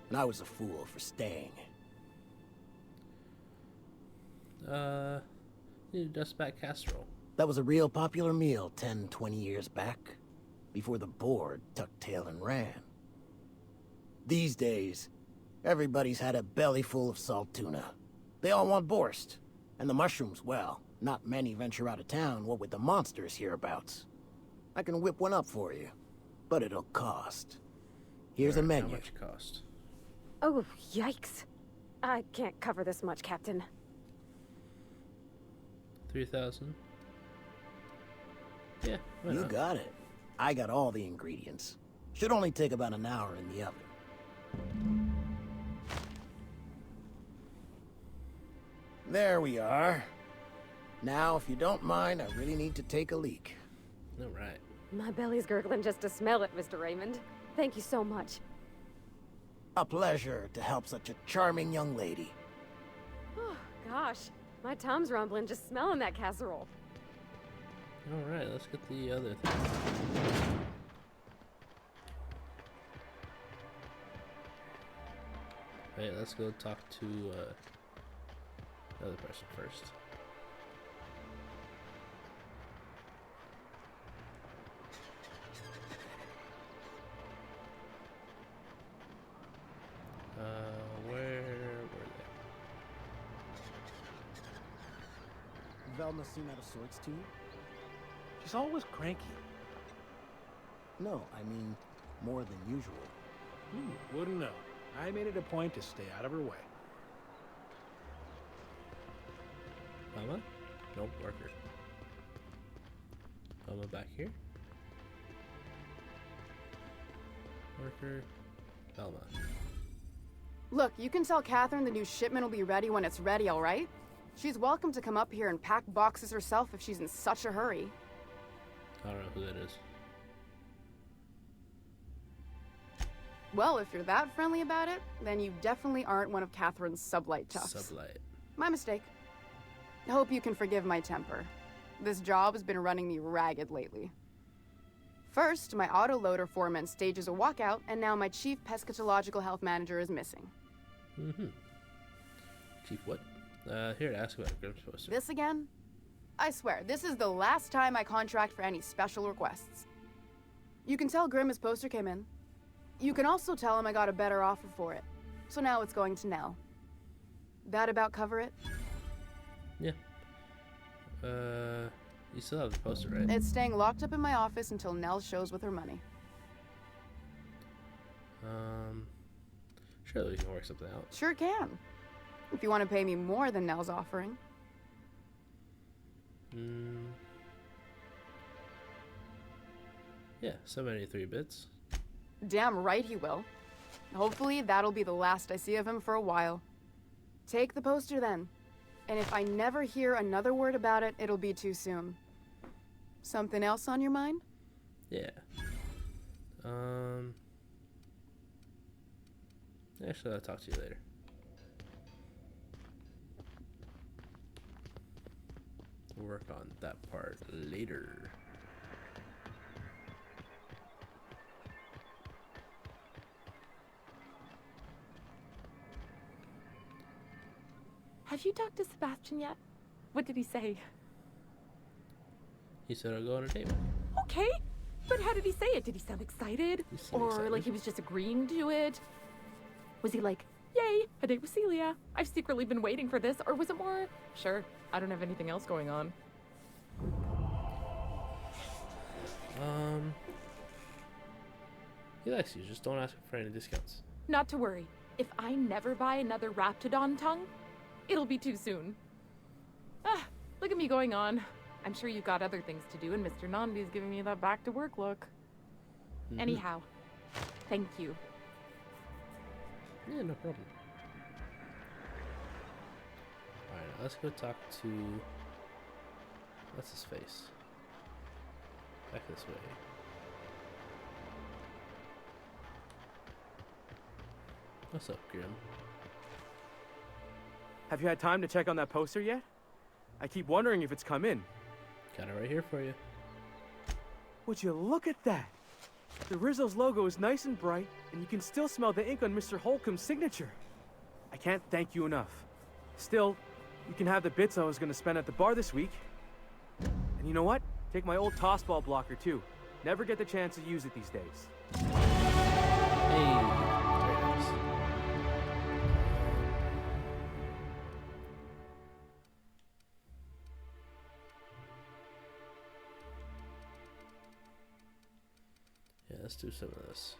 And I was a fool for staying. Need a dustback casserole. That was a real popular meal 10, 20 years back. Before the board tucked tail and ran. These days, everybody's had a belly full of salt tuna. They all want borscht. And the mushrooms, well, not many venture out of town, what with the monsters hereabouts. I can whip one up for you, but it'll cost. Here's a menu. How much cost? Oh, yikes. I can't cover this much, Captain. 3,000. Yeah, why You not? got it. I got all the ingredients. Should only take about an hour in the oven. There we are. Now, if you don't mind, I really need to take a leak. All right. My belly's gurgling just to smell it, Mr. Raymond. Thank you so much. A pleasure to help such a charming young lady. Oh, gosh. My tum's rumbling just smelling that casserole. All right, let's get the other thing. Wait, let's go talk to the other person first. Where were they? Velma seem out of sorts to you? She's always cranky. No, I mean, more than usual. Wouldn't know. I made it a point to stay out of her way. Mama? Nope, worker. Mama back here? Worker. Velma. Look, you can tell Catherine the new shipment will be ready when it's ready, all right? She's welcome to come up here and pack boxes herself if she's in such a hurry. I don't know who that is. Well, if you're that friendly about it, then you definitely aren't one of Catherine's sublight toughs. Sublight. My mistake. I hope you can forgive my temper. This job has been running me ragged lately. First, my autoloader foreman stages a walkout, and now my chief pescatological health manager is missing. Chief what? Here to ask about Grimm's poster. This again? I swear, this is the last time I contract for any special requests. You can tell Grimm his poster came in. You can also tell him I got a better offer for it. So now it's going to Nell. That about cover it? Yeah. You still have the poster, right? It's staying locked up in my office until Nell shows with her money. Surely we can work something out. Sure can. If you want to pay me more than Nell's offering. Yeah, 73 bits. Damn right he will. Hopefully that'll be the last I see of him for a while. Take the poster then. And if I never hear another word about it, it'll be too soon. Something else on your mind? Yeah. Actually, I'll talk to you later. We'll work on that part later. Have you talked to Sebastian yet? What did he say? He said I'll go on a date with you. Okay, but how did he say it? Did he sound excited? Or excited. like he was just agreeing to it? Was he like, yay, a date with Celia? I've secretly been waiting for this. Or was it more, sure, I don't have anything else going on? He likes you, just don't ask him for any discounts. Not to worry. If I never buy another Raptidon tongue, it'll be too soon. Ah, look at me going on. I'm sure you've got other things to do, and Mr. Nandi's giving me that back-to-work look. Anyhow, thank you. Yeah, no problem. Alright, let's go talk to... What's his face? Back this way. What's up, Grim? Have you had time to check on that poster yet? I keep wondering if it's come in. Got it right here for you. Would you look at that? The Rizzo's logo is nice and bright, and you can still smell the ink on Mr. Holcomb's signature. I can't thank you enough. Still, you can have the bits I was going to spend at the bar this week. And you know what? Take my old tossball blocker, too. Never get the chance to use it these days. Hey. Yeah, let's do some of this.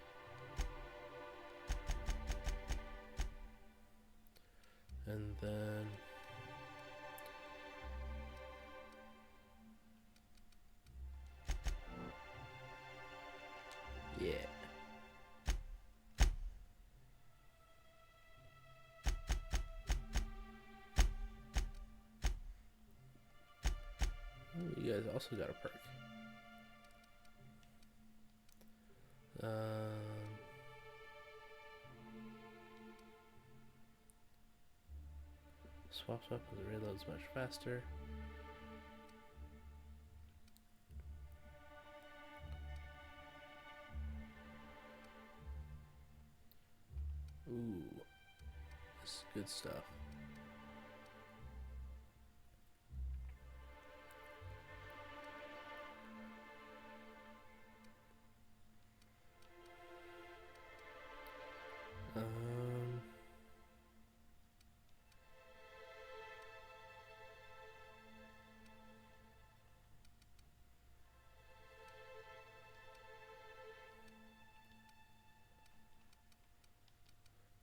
And then... Yeah. Ooh, you guys also got a perk. Swaps weapons and reloads much faster. Ooh, this is good stuff.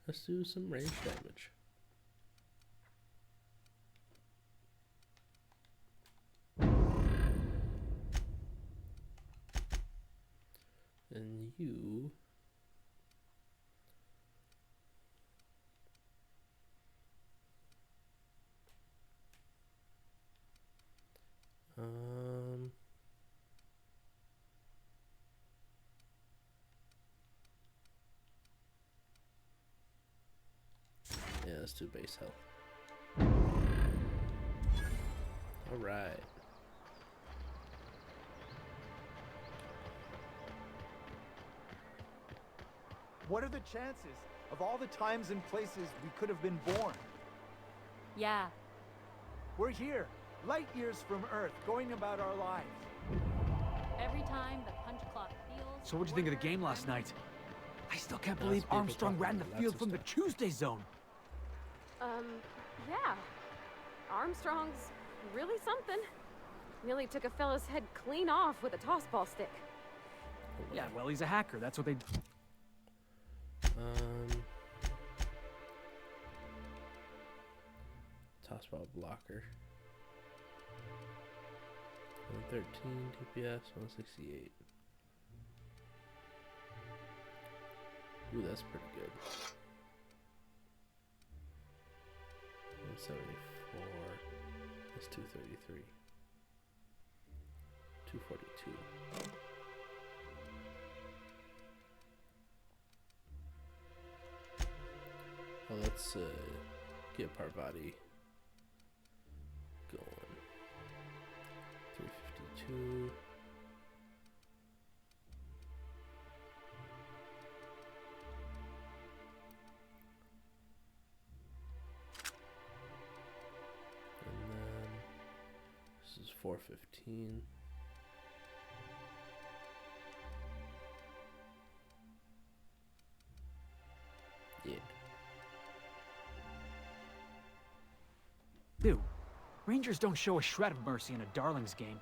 Let's do some range damage. And you... Yeah, let's do base health. Alright. What are the chances of all the times and places we could have been born? Yeah. We're here, light years from Earth, going about our lives. Every time the punch clock feels... So what'd you think of the game last night? I still can't believe Armstrong ran the field from the Tuesday zone. Yeah. Armstrong's really something. Nearly took a fella's head clean off with a tossball stick. Yeah, well, he's a hacker. That's what they... Tossball blocker. 113 DPS, 168. Ooh, that's pretty good. 174. That's 233. 242. let's get Parvati going. 352. And then this is 415. Yeah. Dude, Rangers don't show a shred of mercy in a Darlings game.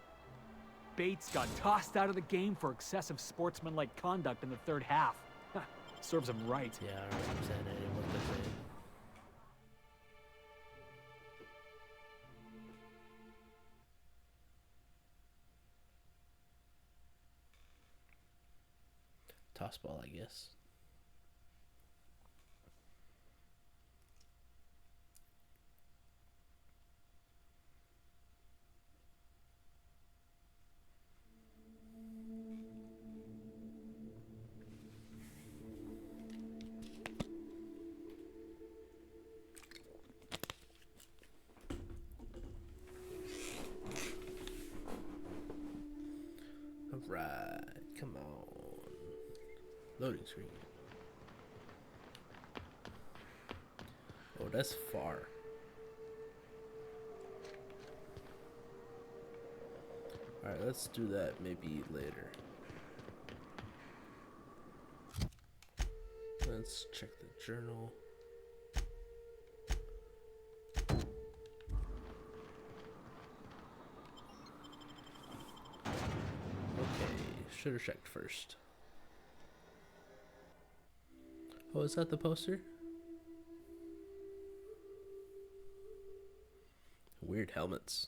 Bates got tossed out of the game for excessive sportsmanlike conduct in the third half. Serves him right. Yeah, I don't understand any of what they're saying. Toss ball, I guess. Alright, come on. Loading screen. Oh, that's far. Alright, let's do that maybe later. Let's check the journal. Should have checked first. Oh, is that the poster? Weird helmets.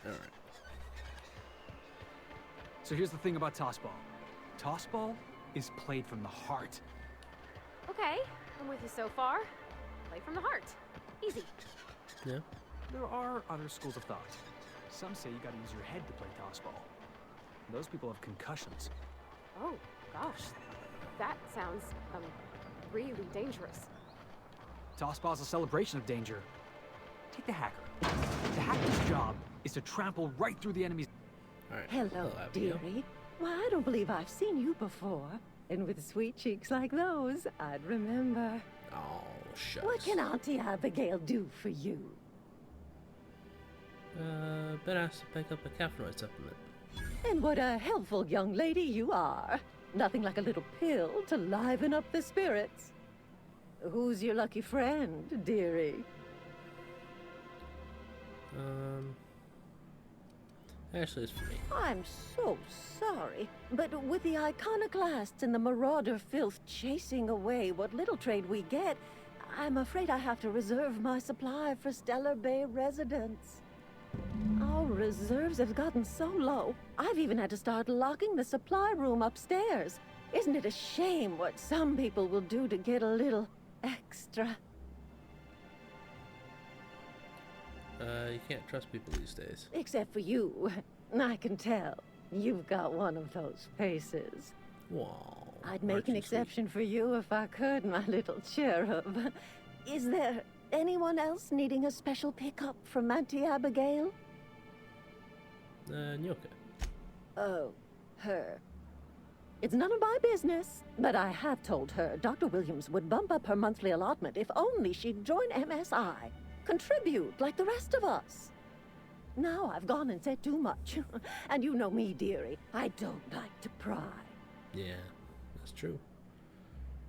Alright. So here's the thing about tossball. Tossball is played from the heart. Okay, I'm with you so far. Play from the heart. Easy. Yeah. There are other schools of thought. Some say you gotta use your head to play tossball. Those people have concussions. Oh, gosh. That sounds, really dangerous. Tossball's a celebration of danger. Take the hacker. The hacker's job is to trample right through the enemy's... All right. Hello, dearie. Why, I don't believe I've seen you before. And with sweet cheeks like those, I'd remember. Oh, shucks. What can Auntie Abigail do for you? Been asked to pick up a caffeinoid supplement. And what a helpful young lady you are. Nothing like a little pill to liven up the spirits. Who's your lucky friend, dearie? Actually, it's for me. I'm so sorry, but with the iconoclasts and the marauder filth chasing away what little trade we get, I'm afraid I have to reserve my supply for Stellar Bay residents. Our reserves have gotten so low, I've even had to start locking the supply room upstairs. Isn't it a shame what some people will do to get a little extra? You can't trust people these days. Except for you. I can tell. You've got one of those faces. Wow. I'd make an exception for you if I could, my little cherub. Is there anyone else needing a special pickup from Auntie Abigail? Nyoka. Oh, her. It's none of my business, but I have told her Dr. Williams would bump up her monthly allotment if only she'd join MSI. Contribute like the rest of us. Now I've gone and said too much. And you know me, dearie. I don't like to pry. Yeah, that's true.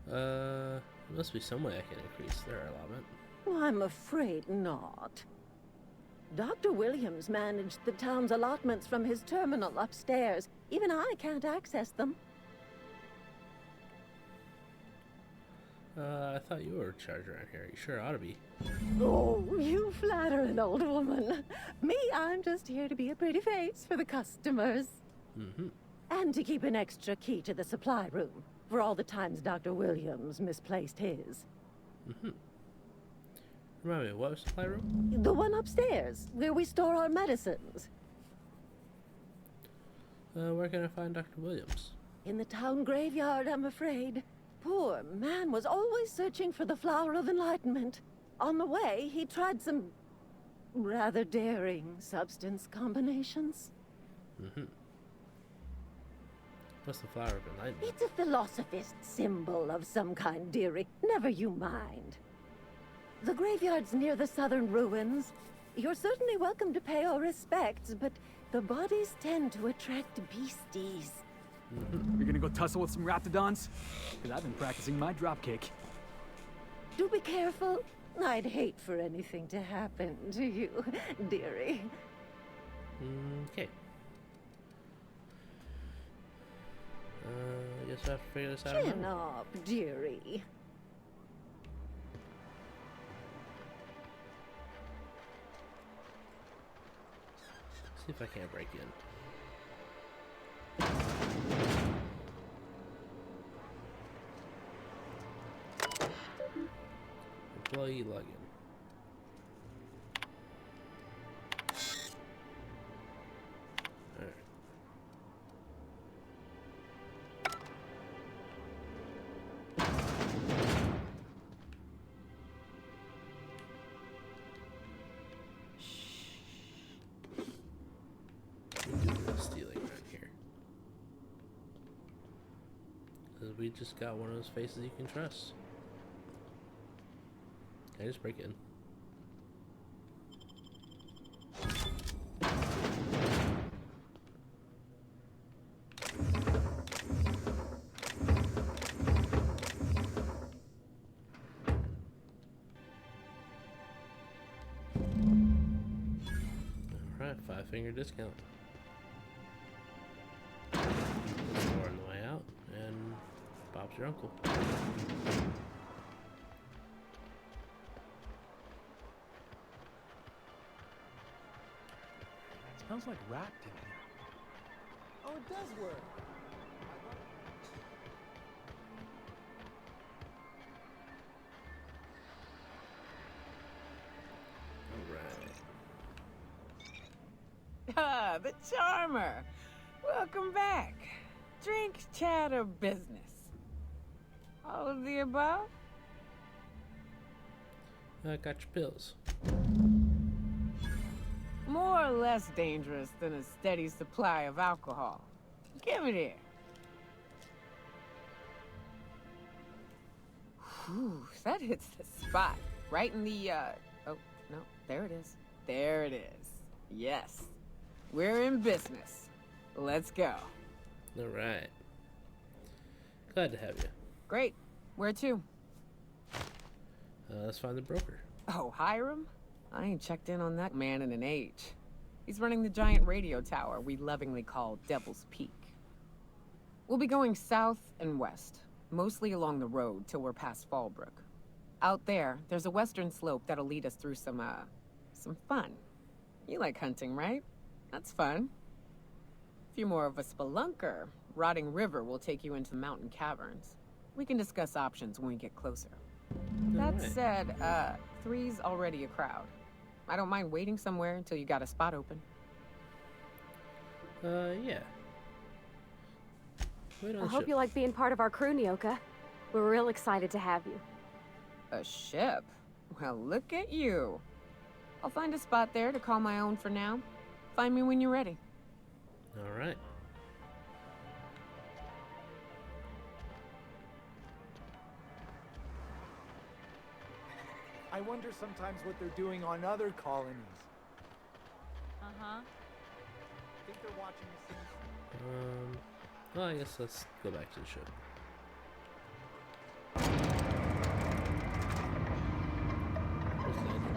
There must be some way I can increase their allotment. I'm afraid not. Dr. Williams managed the town's allotments from his terminal upstairs. Even I can't access them. I thought you were in charge around here. You sure ought to be. Oh, you flatter an old woman. Me, I'm just here to be a pretty face for the customers. Mm-hmm. And to keep an extra key to the supply room for all the times Dr. Williams misplaced his. Mm-hmm. Remind me, what supply room? The one upstairs, where we store our medicines. Where can I find Dr. Williams? In the town graveyard, I'm afraid. Poor man was always searching for the flower of enlightenment. On the way, he tried some rather daring substance combinations. Mm-hmm. What's the flower of enlightenment? It's a philosophist symbol of some kind, dearie. Never you mind. The graveyard's near the southern ruins. You're certainly welcome to pay our respects, but the bodies tend to attract beasties. You're gonna go tussle with some raptidons? Because I've been practicing my dropkick. Do be careful. I'd hate for anything to happen to you, dearie. Okay. I guess I have to figure this out. Chin up, dearie. See if I can't break in. Employee login. Alright. We do real stealing around here. 'Cause we just got one of those faces you can trust. Can I just break in? Alright, 5-finger discount. Store on the way out, and Bob's your uncle. Smells like wrapped in here. Oh, it does work. Ah, the charmer. Welcome back. Drink, chat, or business? All of the above? I got your pills. More or less dangerous than a steady supply of alcohol. Give it here. Whew, that hits the spot. Right in the, oh, no, there it is. There it is. Yes. We're in business. Let's go. Alright. Glad to have you. Great. Where to? Let's find the broker. Oh, Hiram? I ain't checked in on that man in an age. He's running the giant radio tower we lovingly call Devil's Peak. We'll be going south and west, mostly along the road till we're past Fallbrook. Out there, there's a western slope that'll lead us through some fun. You like hunting, right? That's fun. If you're more of a spelunker, Rotting River will take you into the mountain caverns. We can discuss options when we get closer. That said, 3's already a crowd. I don't mind waiting somewhere until you got a spot open. Yeah. Wait on I the hope ship. you like being part of our crew, Nyoka. We're real excited to have you. A ship? Well, look at you. I'll find a spot there to call my own for now. Find me when you're ready. Alright. I wonder sometimes what they're doing on other colonies. Uh-huh. Think they're watching the scenes. Well, I guess let's go back to the ship. Where's the engine?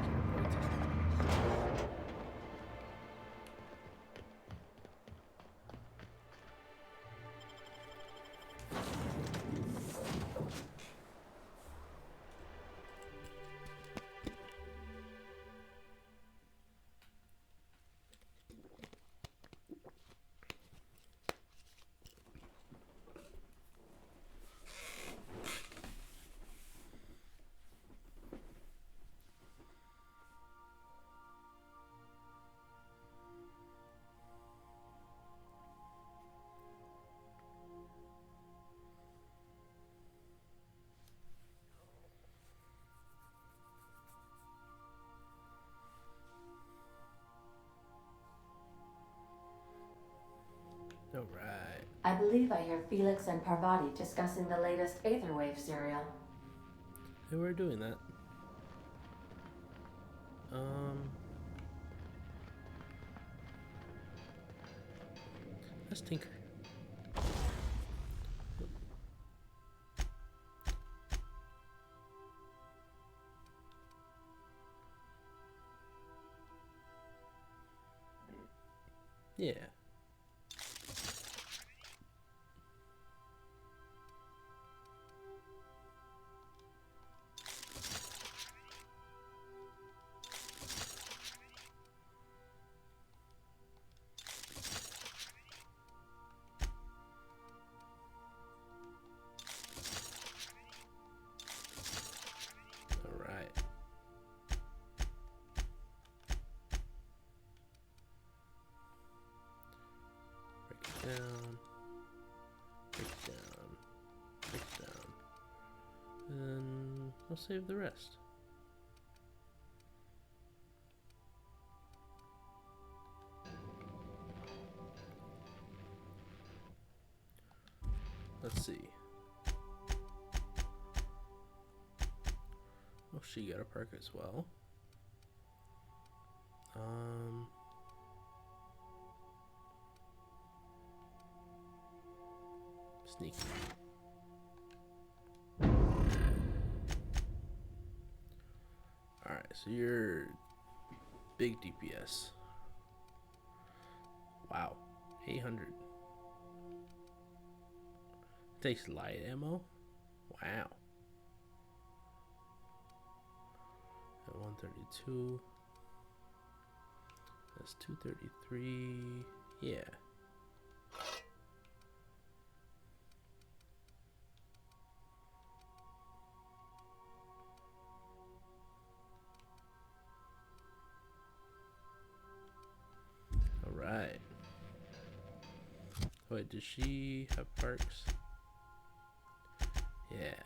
I believe I hear Felix and Parvati discussing the latest Aetherwave serial. Hey, we're doing that. Let's tinker. Yeah. Down, break down, break down, and I'll save the rest. Let's see. Oh, she got a perk as well. Sneaky. Alright, so you're big DPS. Wow. 800. Takes light ammo? Wow. At 132. That's 233. Yeah. Alright. Wait, does she have perks? Yeah.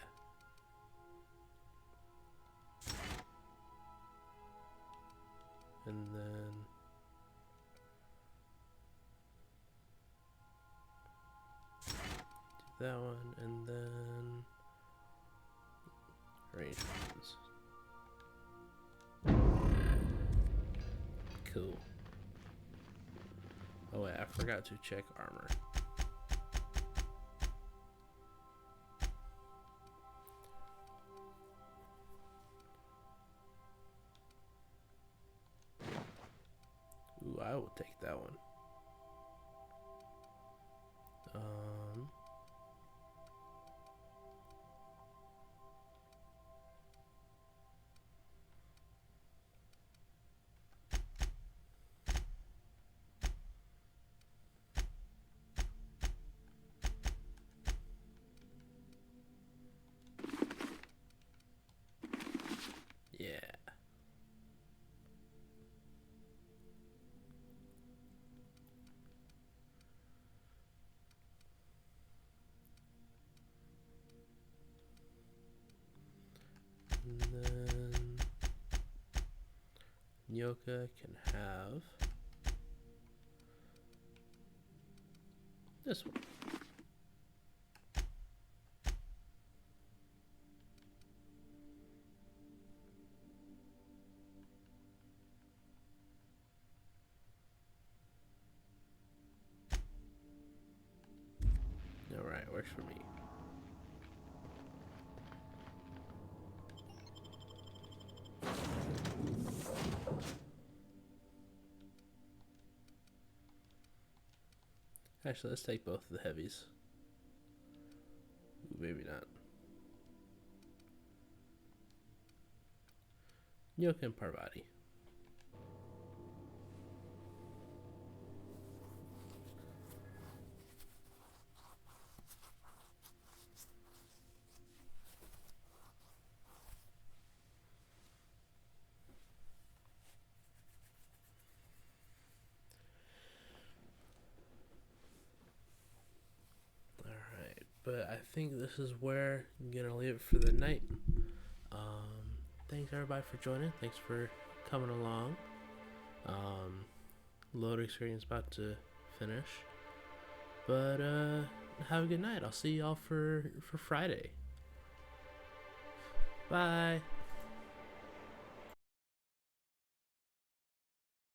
And then do that one, and then range weapons. Cool. Oh wait, I forgot to check armor. Ooh, I will take that one. Yeah. And then Nyoka can have this one. Alright, works for me. Actually, let's take both of the heavies. Ooh, maybe not. Nyoka and Parvati. But I think this is where I'm gonna leave it for the night. Thanks everybody for joining. Thanks for coming along. Loading screen is about to finish. But have a good night. I'll see y'all for Friday. Bye.